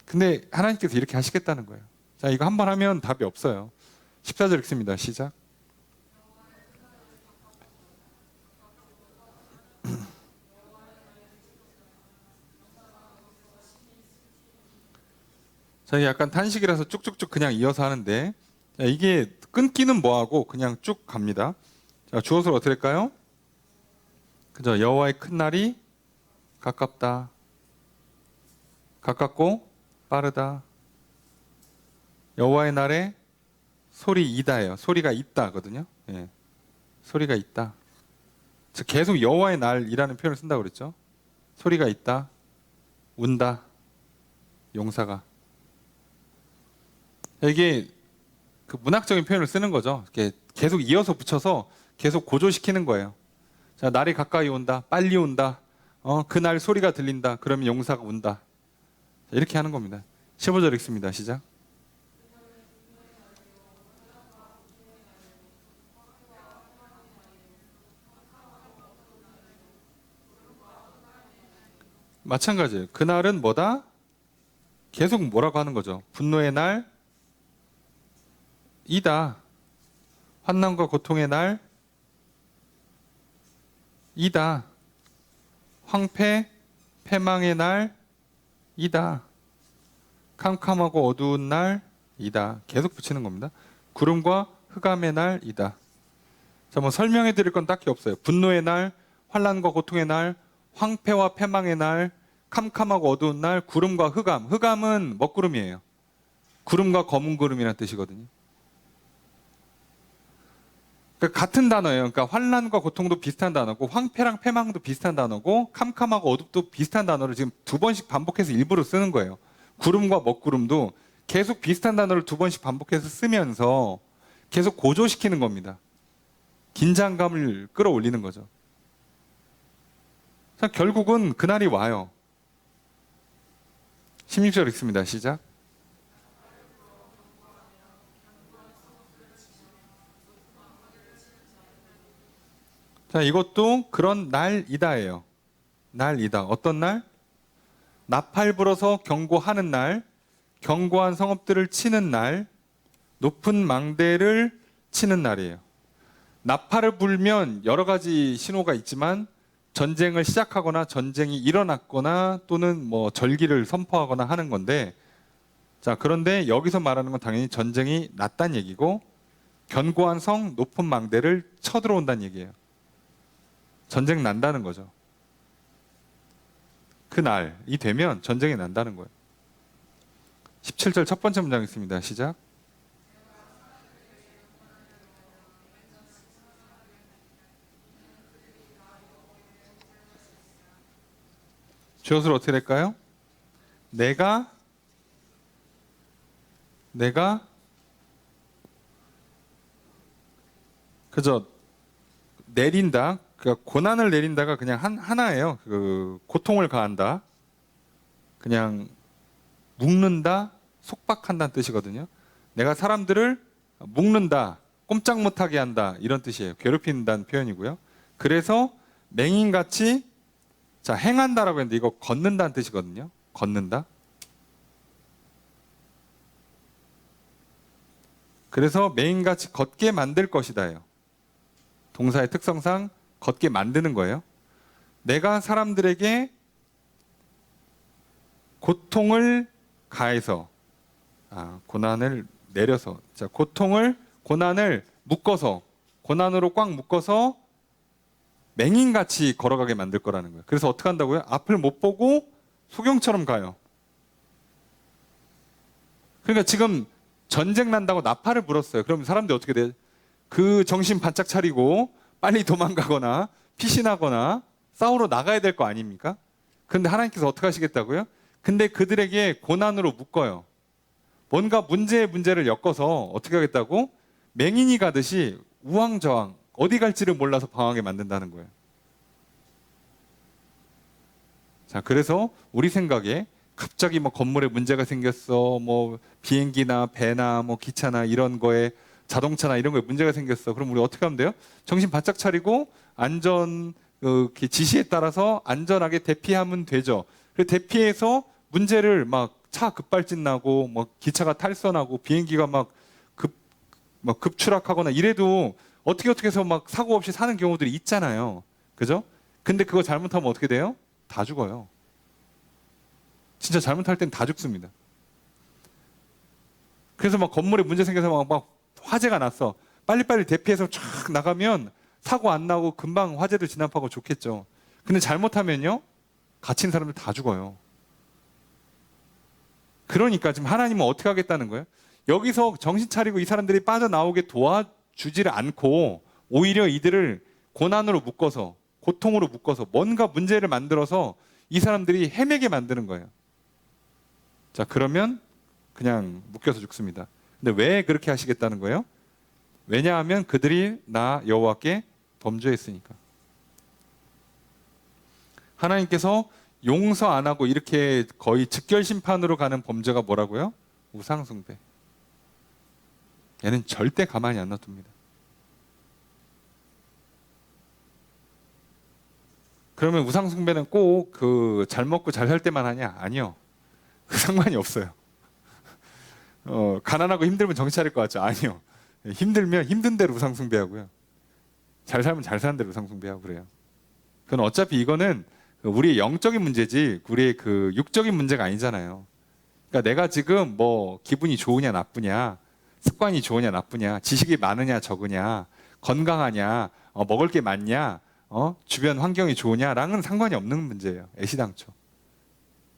근데 하나님께서 이렇게 하시겠다는 거예요. 자, 이거 한번 하면 답이 없어요. 14절 읽습니다. 시작. 자, 이게 약간 탄식이라서 쭉쭉쭉 그냥 이어서 하는데, 자, 이게 끊기는 뭐하고 그냥 쭉 갑니다. 자, 주어서를 어떻게 할까요? 그죠? 여호와의 큰 날이 가깝다. 가깝고 빠르다. 여호와의 날에 소리이다예요. 소리가 있다거든요. 예. 소리가 있다. 계속 여호와의 날이라는 표현을 쓴다고 그랬죠. 소리가 있다. 운다. 용사가. 이게 그 문학적인 표현을 쓰는 거죠. 이렇게 계속 이어서 붙여서 계속 고조시키는 거예요. 자, 날이 가까이 온다. 빨리 온다. 그날 소리가 들린다. 그러면 용사가 온다. 자, 이렇게 하는 겁니다. 15절 읽습니다. 시작. 마찬가지예요. 그날은 뭐다? 계속 뭐라고 하는 거죠. 분노의 날 이다. 환난과 고통의 날 이다. 황폐, 패망의 날 이다. 캄캄하고 어두운 날 이다. 계속 붙이는 겁니다. 구름과 흑암의 날 이다. 자, 뭐 설명해 드릴 건 딱히 없어요. 분노의 날, 환난과 고통의 날, 황폐와 패망의 날, 캄캄하고 어두운 날, 구름과 흑암. 흑암은 먹구름이에요. 구름과 검은 구름이라는 뜻이거든요. 그러니까 같은 단어예요. 그러니까 환난과 고통도 비슷한 단어고 황폐랑 패망도 비슷한 단어고 캄캄하고 어둡도 비슷한 단어를 지금 두 번씩 반복해서 일부러 쓰는 거예요. 구름과 먹구름도 계속 비슷한 단어를 두 번씩 반복해서 쓰면서 계속 고조시키는 겁니다. 긴장감을 끌어올리는 거죠. 자, 결국은 그날이 와요. 16절 읽습니다. 시작. 자, 이것도 그런 날이다예요. 날이다. 어떤 날? 나팔 불어서 경고하는 날, 견고한 성읍들을 치는 날, 높은 망대를 치는 날이에요. 나팔을 불면 여러 가지 신호가 있지만 전쟁을 시작하거나 전쟁이 일어났거나 또는 뭐 절기를 선포하거나 하는 건데, 자, 그런데 여기서 말하는 건 당연히 전쟁이 났다는 얘기고 견고한 성, 높은 망대를 쳐들어온다는 얘기예요. 전쟁 난다는 거죠. 그 날이 되면 전쟁이 난다는 거예요. 17절 첫 번째 문장 있습니다. 시작. 주어를 어떻게 될까요? 내가 그저 내린다. 그러니까 고난을 내린다가 그냥 하나예요. 그 고통을 가한다. 그냥 묶는다, 속박한다는 뜻이거든요. 내가 사람들을 묶는다, 꼼짝 못하게 한다 이런 뜻이에요. 괴롭힌다는 표현이고요. 그래서 맹인같이 자 행한다라고 했는데 이거 걷는다는 뜻이거든요. 걷는다. 그래서 맹인같이 걷게 만들 것이다예요. 동사의 특성상 걷게 만드는 거예요. 내가 사람들에게 고통을 가해서 고난을 내려서 자 고난을 묶어서 고난으로 꽉 묶어서 맹인같이 걸어가게 만들 거라는 거예요. 그래서 어떻게 한다고요? 앞을 못 보고 소경처럼 가요. 그러니까 지금 전쟁 난다고 나팔을 불었어요. 그럼 사람들이 어떻게 돼요? 그 정신 바짝 차리고 빨리 도망가거나 피신하거나 싸우러 나가야 될 거 아닙니까? 그런데 하나님께서 어떻게 하시겠다고요? 근데 그들에게 고난으로 묶어요. 뭔가 문제를 엮어서 어떻게 하겠다고? 맹인이 가듯이 우왕좌왕 어디 갈지를 몰라서 방황하게 만든다는 거예요. 자, 그래서 우리 생각에 갑자기 뭐 건물에 문제가 생겼어, 뭐 비행기나 배나 뭐 기차나 이런 거에 자동차나 이런 거에 문제가 생겼어. 그럼 우리 어떻게 하면 돼요? 정신 바짝 차리고 안전 지시에 따라서 안전하게 대피하면 되죠. 그래서 대피해서 문제를 막 차 급발진 나고 뭐 기차가 탈선하고 비행기가 막 급추락하거나 이래도 어떻게 해서 막 사고 없이 사는 경우들이 있잖아요. 그죠? 근데 그거 잘못하면 어떻게 돼요? 다 죽어요. 진짜 잘못할 땐 다 죽습니다. 그래서 막 건물에 문제 생겨서 막 화재가 났어. 빨리빨리 대피해서 쫙 나가면 사고 안 나고 금방 화재도 진압하고 좋겠죠. 근데 잘못하면요, 갇힌 사람들 다 죽어요. 그러니까 지금 하나님은 어떻게 하겠다는 거예요? 여기서 정신 차리고 이 사람들이 빠져나오게 도와주지를 않고 오히려 이들을 고난으로 묶어서 고통으로 묶어서 뭔가 문제를 만들어서 이 사람들이 헤매게 만드는 거예요. 자, 그러면 그냥 묶여서 죽습니다. 근데 왜 그렇게 하시겠다는 거예요? 왜냐하면 그들이 나 여호와께 범죄했으니까. 하나님께서 용서 안 하고 이렇게 거의 즉결 심판으로 가는 범죄가 뭐라고요? 우상숭배. 얘는 절대 가만히 안 놔둡니다. 그러면 우상숭배는 꼭 그 잘 먹고 잘 살 때만 하냐? 아니요. 그 상관이 없어요. 가난하고 힘들면 정신 차릴 것 같죠? 아니요. 힘들면 힘든 대로 우상숭배하고요. 잘 살면 잘 사는 대로 우상숭배하고 그래요. 그건 어차피 이거는 우리의 영적인 문제지 우리의 그 육적인 문제가 아니잖아요. 그러니까 내가 지금 뭐 기분이 좋으냐 나쁘냐, 습관이 좋으냐 나쁘냐, 지식이 많으냐 적으냐, 건강하냐, 먹을 게 많냐, 주변 환경이 좋으냐랑은 상관이 없는 문제예요. 애시당초.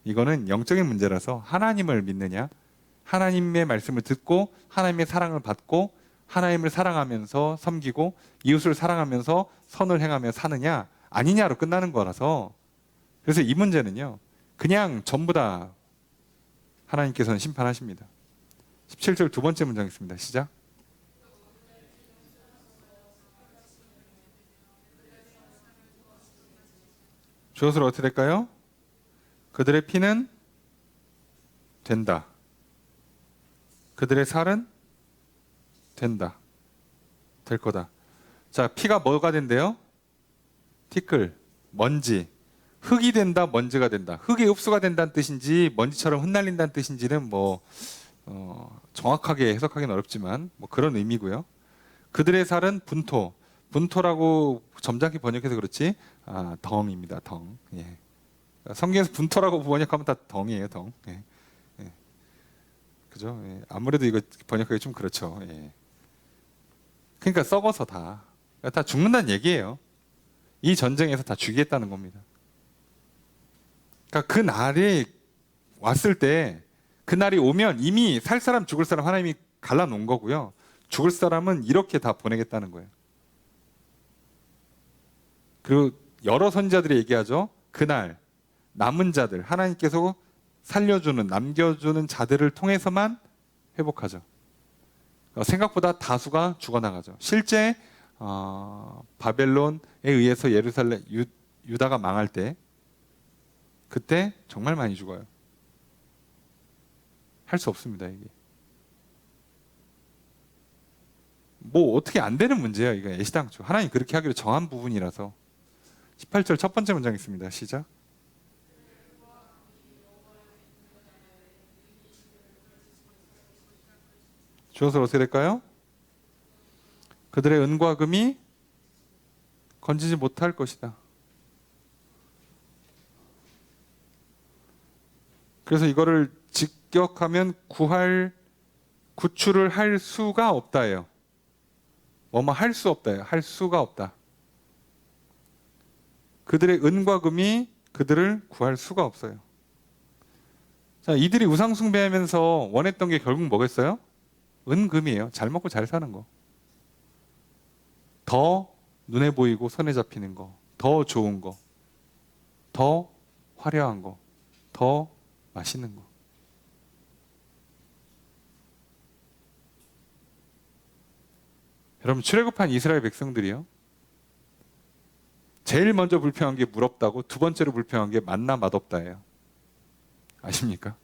이거는 영적인 문제라서 하나님을 믿느냐, 하나님의 말씀을 듣고 하나님의 사랑을 받고 하나님을 사랑하면서 섬기고 이웃을 사랑하면서 선을 행하며 사느냐 아니냐로 끝나는 거라서, 그래서 이 문제는요 그냥 전부 다 하나님께서는 심판하십니다. 17절 두 번째 문장 있습니다. 시작. 주어서 어떻게 될까요? 그들의 피는 된다. 그들의 살은 된다. 될 거다. 자, 피가 뭐가 된대요? 티끌, 먼지. 흙이 된다, 먼지가 된다. 흙이 흡수가 된다는 뜻인지 먼지처럼 흩날린다는 뜻인지는 뭐 정확하게 해석하기는 어렵지만 뭐 그런 의미고요. 그들의 살은 분토. 분토라고 점잖게 번역해서 그렇지 덩입니다. 덩. 예. 성경에서 분토라고 번역하면 다 덩이에요. 덩. 예. 예. 그죠? 예. 아무래도 이거 번역하기 좀 그렇죠. 예. 그러니까 썩어서 다 죽는다는 얘기예요. 이 전쟁에서 다 죽이겠다는 겁니다. 그러니까 그 날이 왔을 때, 그 날이 오면 이미 살 사람 죽을 사람 하나님이 갈라놓은 거고요. 죽을 사람은 이렇게 다 보내겠다는 거예요. 그리고 여러 선지자들이 얘기하죠. 그날 남은 자들, 하나님께서 살려주는, 남겨주는 자들을 통해서만 회복하죠. 생각보다 다수가 죽어나가죠. 실제 바벨론에 의해서 예루살렘, 유다가 망할 때, 그때 정말 많이 죽어요. 할 수 없습니다, 이게. 뭐 어떻게 안 되는 문제예요, 이거 애시당초. 하나님 그렇게 하기로 정한 부분이라서. 18절 첫 번째 문장 있습니다. 시작. 주어서 어떻게 될까요? 그들의 은과 금이 건지지 못할 것이다. 그래서 이거를 직격하면 구출을 할 수가 없다예요. 뭐뭐 할 수 없다예요. 할 수가 없다. 그들의 은과 금이 그들을 구할 수가 없어요. 자, 이들이 우상 숭배하면서 원했던 게 결국 뭐겠어요? 은금이에요. 잘 먹고 잘 사는 거. 더 눈에 보이고 손에 잡히는 거. 더 좋은 거. 더 화려한 거. 더 맛있는 거. 여러분, 출애굽한 이스라엘 백성들이요, 제일 먼저 불평한 게 물 없다고, 두 번째로 불평한 게 만나 맛없다예요. 아십니까?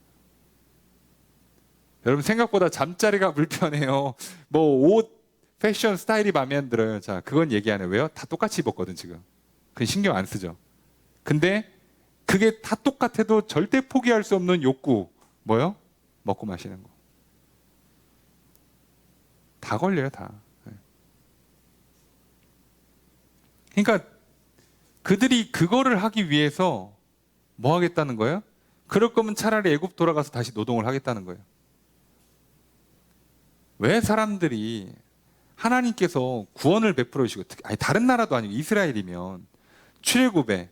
여러분, 생각보다 잠자리가 불편해요. 뭐 옷, 패션 스타일이 마음에 안 들어요. 자, 그건 얘기 안 해요. 왜요? 다 똑같이 입었거든 지금. 그건 신경 안 쓰죠. 근데 그게 다 똑같아도 절대 포기할 수 없는 욕구, 뭐요? 먹고 마시는 거. 다 걸려요, 다. 그러니까 그들이 그거를 하기 위해서 뭐 하겠다는 거예요? 그럴 거면 차라리 애굽 돌아가서 다시 노동을 하겠다는 거예요. 왜 사람들이 하나님께서 구원을 베풀어 주시고, 아니 다른 나라도 아니고 이스라엘이면 출애굽에,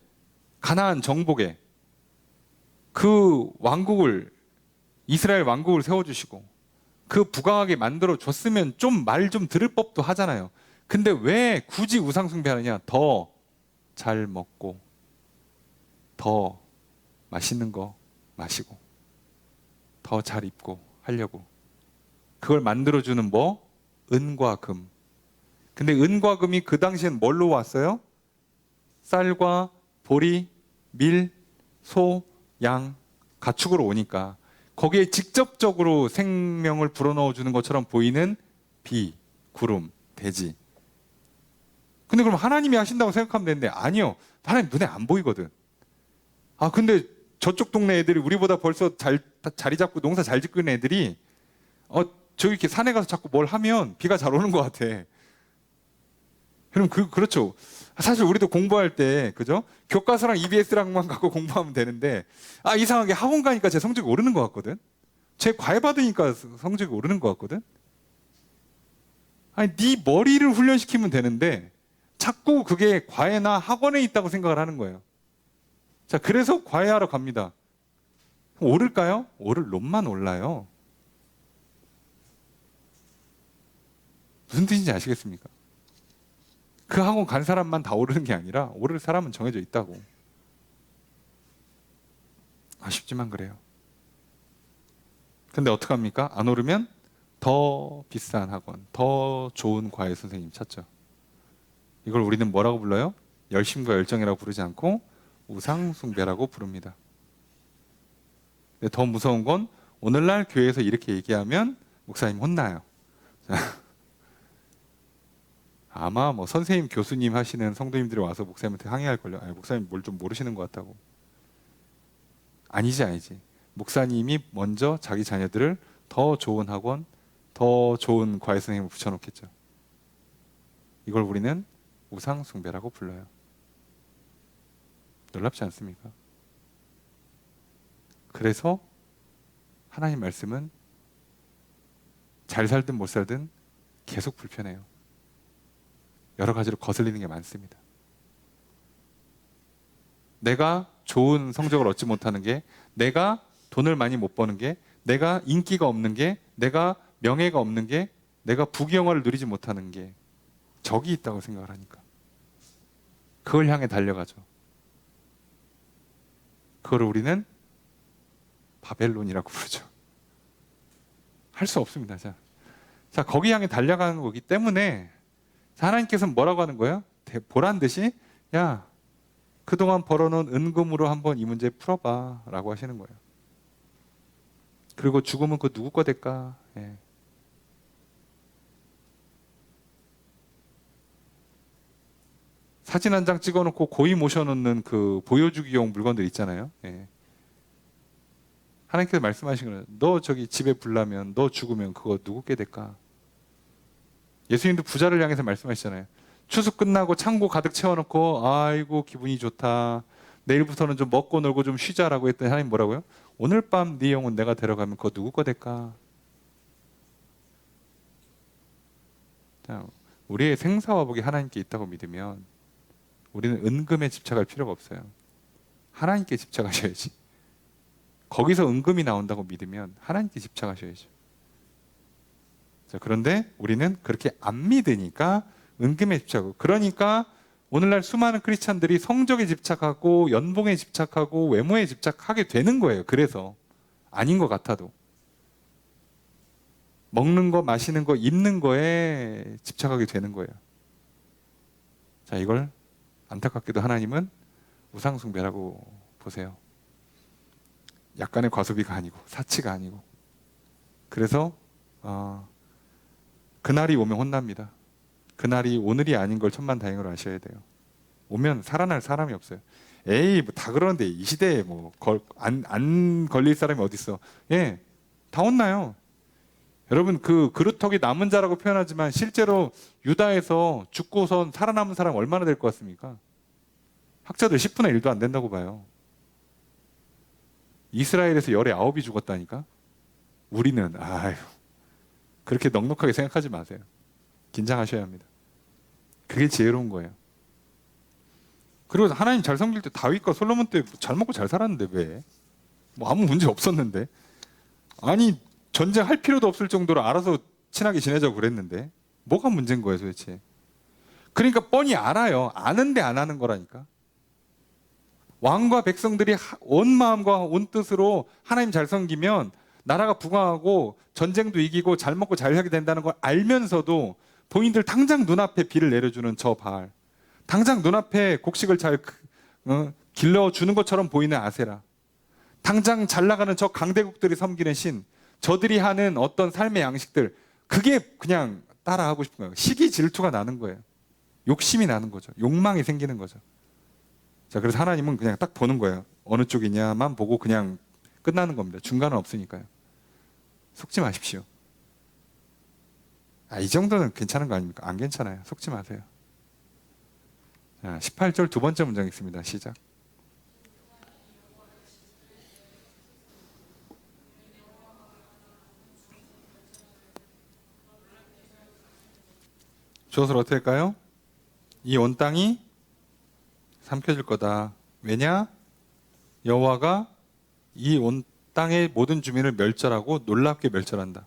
가나안 정복에 그 왕국을, 이스라엘 왕국을 세워주시고 그 부강하게 만들어 줬으면 좀 말 좀 들을 법도 하잖아요. 근데 왜 굳이 우상 숭배하느냐? 더 잘 먹고 더 맛있는 거 마시고 더 잘 입고 하려고. 그걸 만들어주는 뭐? 은과 금. 근데 은과 금이 그 당시엔 뭘로 왔어요? 쌀과 보리, 밀, 소, 양, 가축으로 오니까 거기에 직접적으로 생명을 불어넣어 주는 것처럼 보이는 비, 구름, 대지. 근데 그럼 하나님이 하신다고 생각하면 되는데, 아니요. 하나님 눈에 안 보이거든. 아, 근데 저쪽 동네 애들이 우리보다 벌써 자리 잡고 농사 잘 짓고 있는 애들이 저기 이렇게 산에 가서 자꾸 뭘 하면 비가 잘 오는 것 같아. 그럼 그렇죠. 사실 우리도 공부할 때, 그죠? 교과서랑 EBS랑만 갖고 공부하면 되는데, 이상하게 학원 가니까 제 성적이 오르는 것 같거든? 제 과외 받으니까 성적이 오르는 것 같거든? 아니, 네 머리를 훈련시키면 되는데, 자꾸 그게 과외나 학원에 있다고 생각을 하는 거예요. 자, 그래서 과외하러 갑니다. 오를까요? 오를 놈만 올라요. 무슨 뜻인지 아시겠습니까? 그 학원 간 사람만 다 오르는 게 아니라 오를 사람은 정해져 있다고. 아쉽지만 그래요. 근데 어떡합니까? 안 오르면 더 비싼 학원, 더 좋은 과외 선생님 찾죠. 이걸 우리는 뭐라고 불러요? 열심과 열정이라고 부르지 않고 우상숭배라고 부릅니다. 근데 더 무서운 건 오늘날 교회에서 이렇게 얘기하면 목사님 혼나요. 아마 뭐 선생님, 교수님 하시는 성도님들이 와서 목사님한테 항의할걸요. 목사님 뭘 좀 모르시는 것 같다고. 아니지. 목사님이 먼저 자기 자녀들을 더 좋은 학원, 더 좋은 과외 선생님을 붙여놓겠죠. 이걸 우리는 우상숭배라고 불러요. 놀랍지 않습니까? 그래서 하나님 말씀은 잘 살든 못 살든 계속 불편해요. 여러 가지로 거슬리는 게 많습니다. 내가 좋은 성적을 얻지 못하는 게, 내가 돈을 많이 못 버는 게, 내가 인기가 없는 게, 내가 명예가 없는 게, 내가 부귀영화를 누리지 못하는 게 적이 있다고 생각을 하니까 그걸 향해 달려가죠. 그걸 우리는 바벨론이라고 부르죠. 할 수 없습니다. 자, 거기 향해 달려가는 거기 때문에 하나님께서는 뭐라고 하는 거예요? 보란 듯이 야, 그동안 벌어놓은 은금으로 한번 이 문제 풀어봐 라고 하시는 거예요. 그리고 죽으면 그 누구 거 될까? 예. 사진 한 장 찍어놓고 고이 모셔놓는 그 보여주기용 물건들 있잖아요. 예. 하나님께서 말씀하신 거예요. 너 저기 집에 불나면, 너 죽으면 그거 누구 게 될까? 예수님도 부자를 향해서 말씀하시잖아요. 추수 끝나고 창고 가득 채워놓고 아이고 기분이 좋다. 내일부터는 좀 먹고 놀고 좀 쉬자라고 했더니 하나님 뭐라고요? 오늘 밤 네 영혼 내가 데려가면 그거 누구 거 될까? 자, 우리의 생사화복이 하나님께 있다고 믿으면 우리는 은금에 집착할 필요가 없어요. 하나님께 집착하셔야지. 거기서 은금이 나온다고 믿으면 하나님께 집착하셔야죠. 자, 그런데 우리는 그렇게 안 믿으니까 은금에 집착하고, 그러니까 오늘날 수많은 크리스찬들이 성적에 집착하고 연봉에 집착하고 외모에 집착하게 되는 거예요. 그래서 아닌 것 같아도 먹는 거, 마시는 거, 입는 거에 집착하게 되는 거예요. 자, 이걸 안타깝게도 하나님은 우상숭배라고 보세요. 약간의 과소비가 아니고 사치가 아니고. 그래서 그날이 오면 혼납니다. 그날이 오늘이 아닌 걸 천만다행으로 아셔야 돼요. 오면 살아날 사람이 없어요. 에이, 뭐 다 그러는데 이 시대에 뭐 안 걸릴 사람이 어디 있어? 예, 다 혼나요. 여러분, 그 그루터기 남은 자라고 표현하지만 실제로 유다에서 죽고선 살아남은 사람 얼마나 될 것 같습니까? 학자들 10분의 1도 안 된다고 봐요. 이스라엘에서 열의 9이 죽었다니까? 우리는 아유, 그렇게 넉넉하게 생각하지 마세요. 긴장하셔야 합니다. 그게 지혜로운 거예요. 그리고 하나님 잘 섬길 때 다윗과 솔로몬 때 잘 먹고 잘 살았는데 왜? 뭐 아무 문제 없었는데. 아니, 전쟁할 필요도 없을 정도로 알아서 친하게 지내자고 그랬는데 뭐가 문제인 거예요 도대체? 그러니까 뻔히 알아요. 아는데 안 하는 거라니까. 왕과 백성들이 온 마음과 온 뜻으로 하나님 잘 섬기면 나라가 부강하고 전쟁도 이기고 잘 먹고 잘 살게 된다는 걸 알면서도 본인들 당장 눈앞에 비를 내려주는 저 바알, 당장 눈앞에 곡식을 잘 길러주는 것처럼 보이는 아세라, 당장 잘 나가는 저 강대국들이 섬기는 신, 저들이 하는 어떤 삶의 양식들, 그게 그냥 따라하고 싶은 거예요. 시기 질투가 나는 거예요. 욕심이 나는 거죠. 욕망이 생기는 거죠. 자, 그래서 하나님은 그냥 딱 보는 거예요. 어느 쪽이냐만 보고 그냥 끝나는 겁니다. 중간은 없으니까요. 속지 마십시오. 이 정도는 괜찮은 거 아닙니까? 안 괜찮아요. 속지 마세요. 자, 18절 두 번째 문장 있습니다. 시작. 주어서 어떻게 할까요? 이 온 땅이 삼켜질 거다. 왜냐? 여호와가 이 온 땅의 모든 주민을 멸절하고 놀랍게 멸절한다.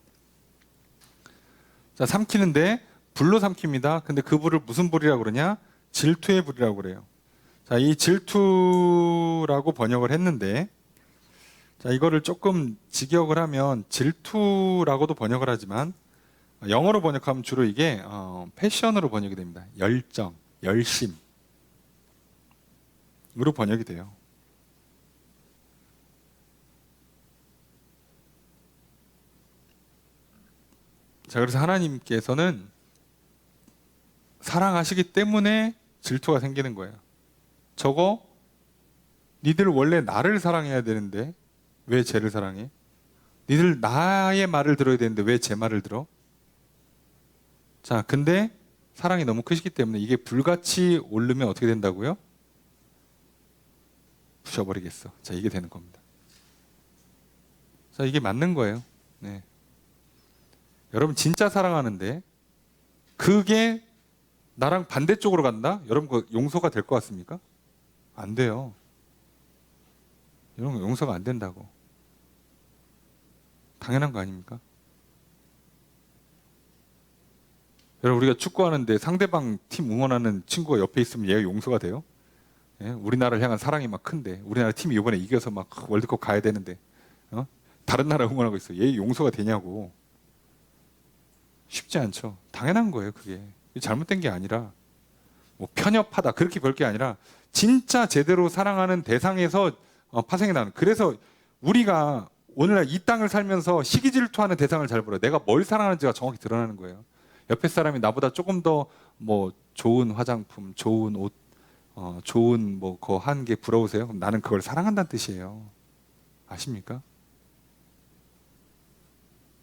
자, 삼키는데 불로 삼킵니다. 근데 그 불을 무슨 불이라고 그러냐? 질투의 불이라고 그래요. 자, 이 질투라고 번역을 했는데, 자, 이거를 조금 직역을 하면 질투라고도 번역을 하지만 영어로 번역하면 주로 이게 패션으로 번역이 됩니다. 열정, 열심 으로 번역이 돼요. 자, 그래서 하나님께서는 사랑하시기 때문에 질투가 생기는 거예요. 저거 니들 원래 나를 사랑해야 되는데 왜 쟤를 사랑해? 니들 나의 말을 들어야 되는데 왜 제 말을 들어? 자, 근데 사랑이 너무 크시기 때문에 이게 불같이 오르면 어떻게 된다고요? 부셔버리겠어. 자, 이게 되는 겁니다. 자, 이게 맞는 거예요. 네. 여러분 진짜 사랑하는데 그게 나랑 반대쪽으로 간다? 여러분 그 용서가 될 것 같습니까? 안 돼요. 이런 거 용서가 안 된다고. 당연한 거 아닙니까? 여러분, 우리가 축구하는데 상대방 팀 응원하는 친구가 옆에 있으면 얘가 용서가 돼요? 예? 우리나라를 향한 사랑이 막 큰데, 우리나라 팀이 이번에 이겨서 막 월드컵 가야 되는데, 다른 나라 응원하고 있어. 얘 용서가 되냐고. 쉽지 않죠. 당연한 거예요, 그게. 잘못된 게 아니라, 뭐 편협하다 그렇게 볼 게 아니라 진짜 제대로 사랑하는 대상에서 파생이 나는. 그래서 우리가 오늘날 이 땅을 살면서 시기 질투하는 대상을 잘 보라. 내가 뭘 사랑하는지가 정확히 드러나는 거예요. 옆에 사람이 나보다 조금 더 뭐 좋은 화장품, 좋은 옷, 좋은 뭐 거 한 게 부러우세요? 그럼 나는 그걸 사랑한다는 뜻이에요. 아십니까?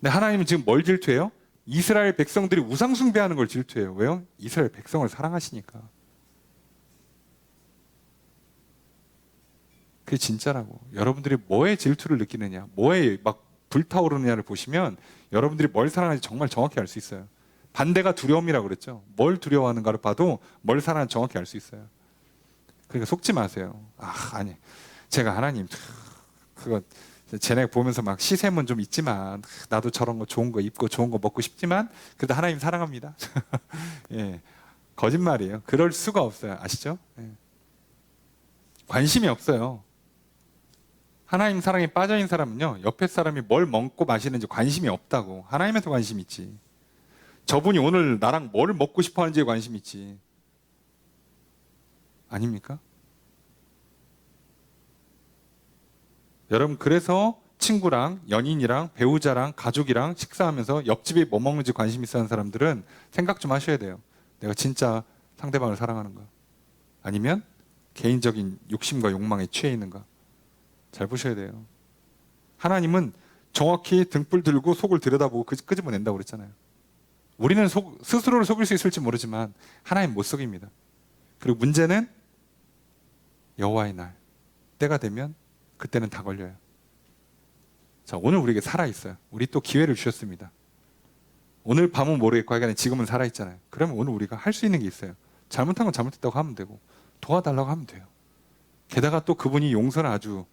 근데 하나님은 지금 뭘 질투해요? 이스라엘 백성들이 우상 숭배하는 걸 질투해요. 왜요? 이스라엘 백성을 사랑하시니까. 그게 진짜라고. 여러분들이 뭐에 질투를 느끼느냐, 뭐에 막 불타오르느냐를 보시면 여러분들이 뭘 사랑하는지 정말 정확히 알 수 있어요. 반대가 두려움이라고 그랬죠. 뭘 두려워하는가를 봐도 뭘 사랑하는지 정확히 알 수 있어요. 그러니까 속지 마세요. 아니, 제가 하나님, 그거 쟤네 보면서 막 시샘은 좀 있지만 나도 저런 거 좋은 거 입고 좋은 거 먹고 싶지만 그래도 하나님 사랑합니다. 예, 거짓말이에요. 그럴 수가 없어요. 아시죠? 예. 관심이 없어요. 하나님 사랑에 빠져있는 사람은요, 옆에 사람이 뭘 먹고 마시는지 관심이 없다고. 하나님한테 관심 있지. 저분이 오늘 나랑 뭘 먹고 싶어 하는지에 관심 있지. 아닙니까? 여러분, 그래서 친구랑 연인이랑 배우자랑 가족이랑 식사하면서 옆집이 뭐 먹는지 관심 있어 하는 사람들은 생각 좀 하셔야 돼요. 내가 진짜 상대방을 사랑하는가? 아니면 개인적인 욕심과 욕망에 취해 있는가? 잘 보셔야 돼요. 하나님은 정확히 등불 들고 속을 들여다보고 끄집어낸다고 그랬잖아요. 우리는 스스로를 속일 수 있을지 모르지만 하나님 못 속입니다. 그리고 문제는 여호와의 날, 때가 되면 그때는 다 걸려요. 자, 오늘 우리에게 살아있어요. 우리 또 기회를 주셨습니다. 오늘 밤은 모르겠고 하여간 지금은 살아있잖아요. 그러면 오늘 우리가 할 수 있는 게 있어요. 잘못한 건 잘못했다고 하면 되고 도와달라고 하면 돼요. 게다가 또 그분이 용서를 아주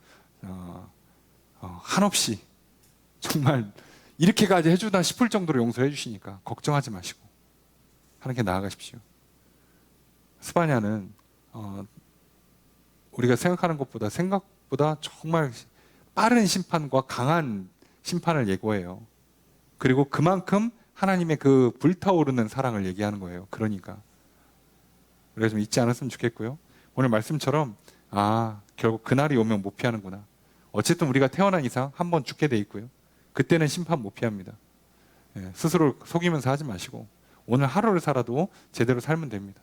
한없이 정말 이렇게까지 해주나 싶을 정도로 용서해 주시니까 걱정하지 마시고 하나님께 나아가십시오. 스바냐는 우리가 생각하는 생각보다 정말 빠른 심판과 강한 심판을 예고해요. 그리고 그만큼 하나님의 그 불타오르는 사랑을 얘기하는 거예요. 그러니까 그래서 좀 잊지 않았으면 좋겠고요. 오늘 말씀처럼 결국 그날이 오면 못 피하는구나. 어쨌든 우리가 태어난 이상 한 번 죽게 돼 있고요. 그때는 심판 못 피합니다. 스스로 속이면서 하지 마시고 오늘 하루를 살아도 제대로 살면 됩니다.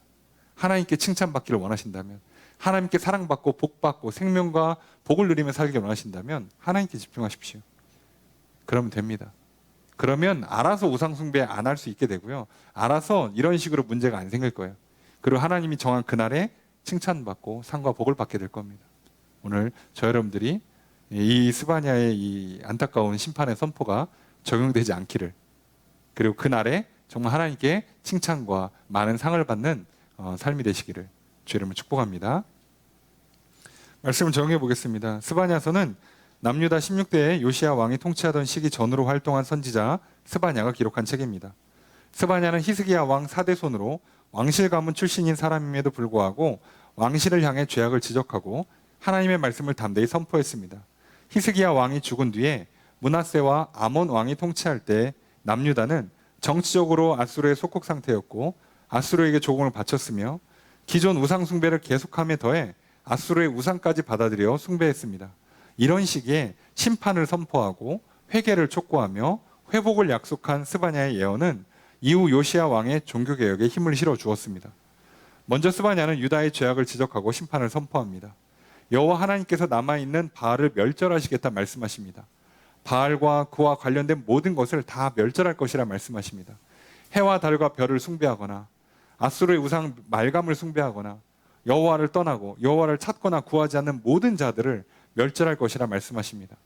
하나님께 칭찬받기를 원하신다면, 하나님께 사랑받고 복받고 생명과 복을 누리며 살기를 원하신다면 하나님께 집중하십시오. 그러면 됩니다. 그러면 알아서 우상숭배 안 할 수 있게 되고요. 알아서 이런 식으로 문제가 안 생길 거예요. 그리고 하나님이 정한 그날에 칭찬받고 상과 복을 받게 될 겁니다. 오늘 저 여러분들이 이 스바냐의 이 안타까운 심판의 선포가 적용되지 않기를, 그리고 그날에 정말 하나님께 칭찬과 많은 상을 받는 삶이 되시기를 주의 이름으로 축복합니다. 말씀을 정해 보겠습니다. 스바냐서는 남유다 16대에 요시야 왕이 통치하던 시기 전으로 활동한 선지자 스바냐가 기록한 책입니다. 스바냐는 히스기야 왕 4대 손으로 왕실 가문 출신인 사람임에도 불구하고 왕실을 향해 죄악을 지적하고 하나님의 말씀을 담대히 선포했습니다. 히스기야 왕이 죽은 뒤에 므낫세와 아몬 왕이 통치할 때 남유다는 정치적으로 아수르의 속국 상태였고 아수르에게 조공을 바쳤으며 기존 우상 숭배를 계속함에 더해 아수르의 우상까지 받아들여 숭배했습니다. 이런 시기에 심판을 선포하고 회개를 촉구하며 회복을 약속한 스바냐의 예언은 이후 요시야 왕의 종교개혁에 힘을 실어 주었습니다. 먼저 스바냐는 유다의 죄악을 지적하고 심판을 선포합니다. 여호와 하나님께서 남아있는 바알을 멸절하시겠다 말씀하십니다. 바알과 그와 관련된 모든 것을 다 멸절할 것이라 말씀하십니다. 해와 달과 별을 숭배하거나 아수르의 우상 말감을 숭배하거나 여호와를 떠나고 여호와를 찾거나 구하지 않는 모든 자들을 멸절할 것이라 말씀하십니다.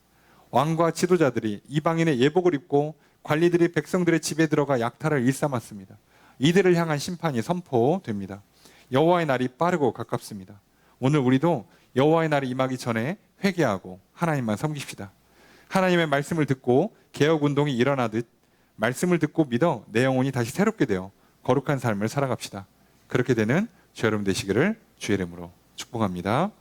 왕과 지도자들이 이방인의 예복을 입고 관리들이 백성들의 집에 들어가 약탈을 일삼았습니다. 이들을 향한 심판이 선포됩니다. 여호와의 날이 빠르고 가깝습니다. 오늘 우리도 여호와의 날이 임하기 전에 회개하고 하나님만 섬기십시다. 하나님의 말씀을 듣고 개혁 운동이 일어나듯 말씀을 듣고 믿어 내 영혼이 다시 새롭게 되어 거룩한 삶을 살아갑시다. 그렇게 되는 저 여러분 되시기를 주의 이름으로 축복합니다.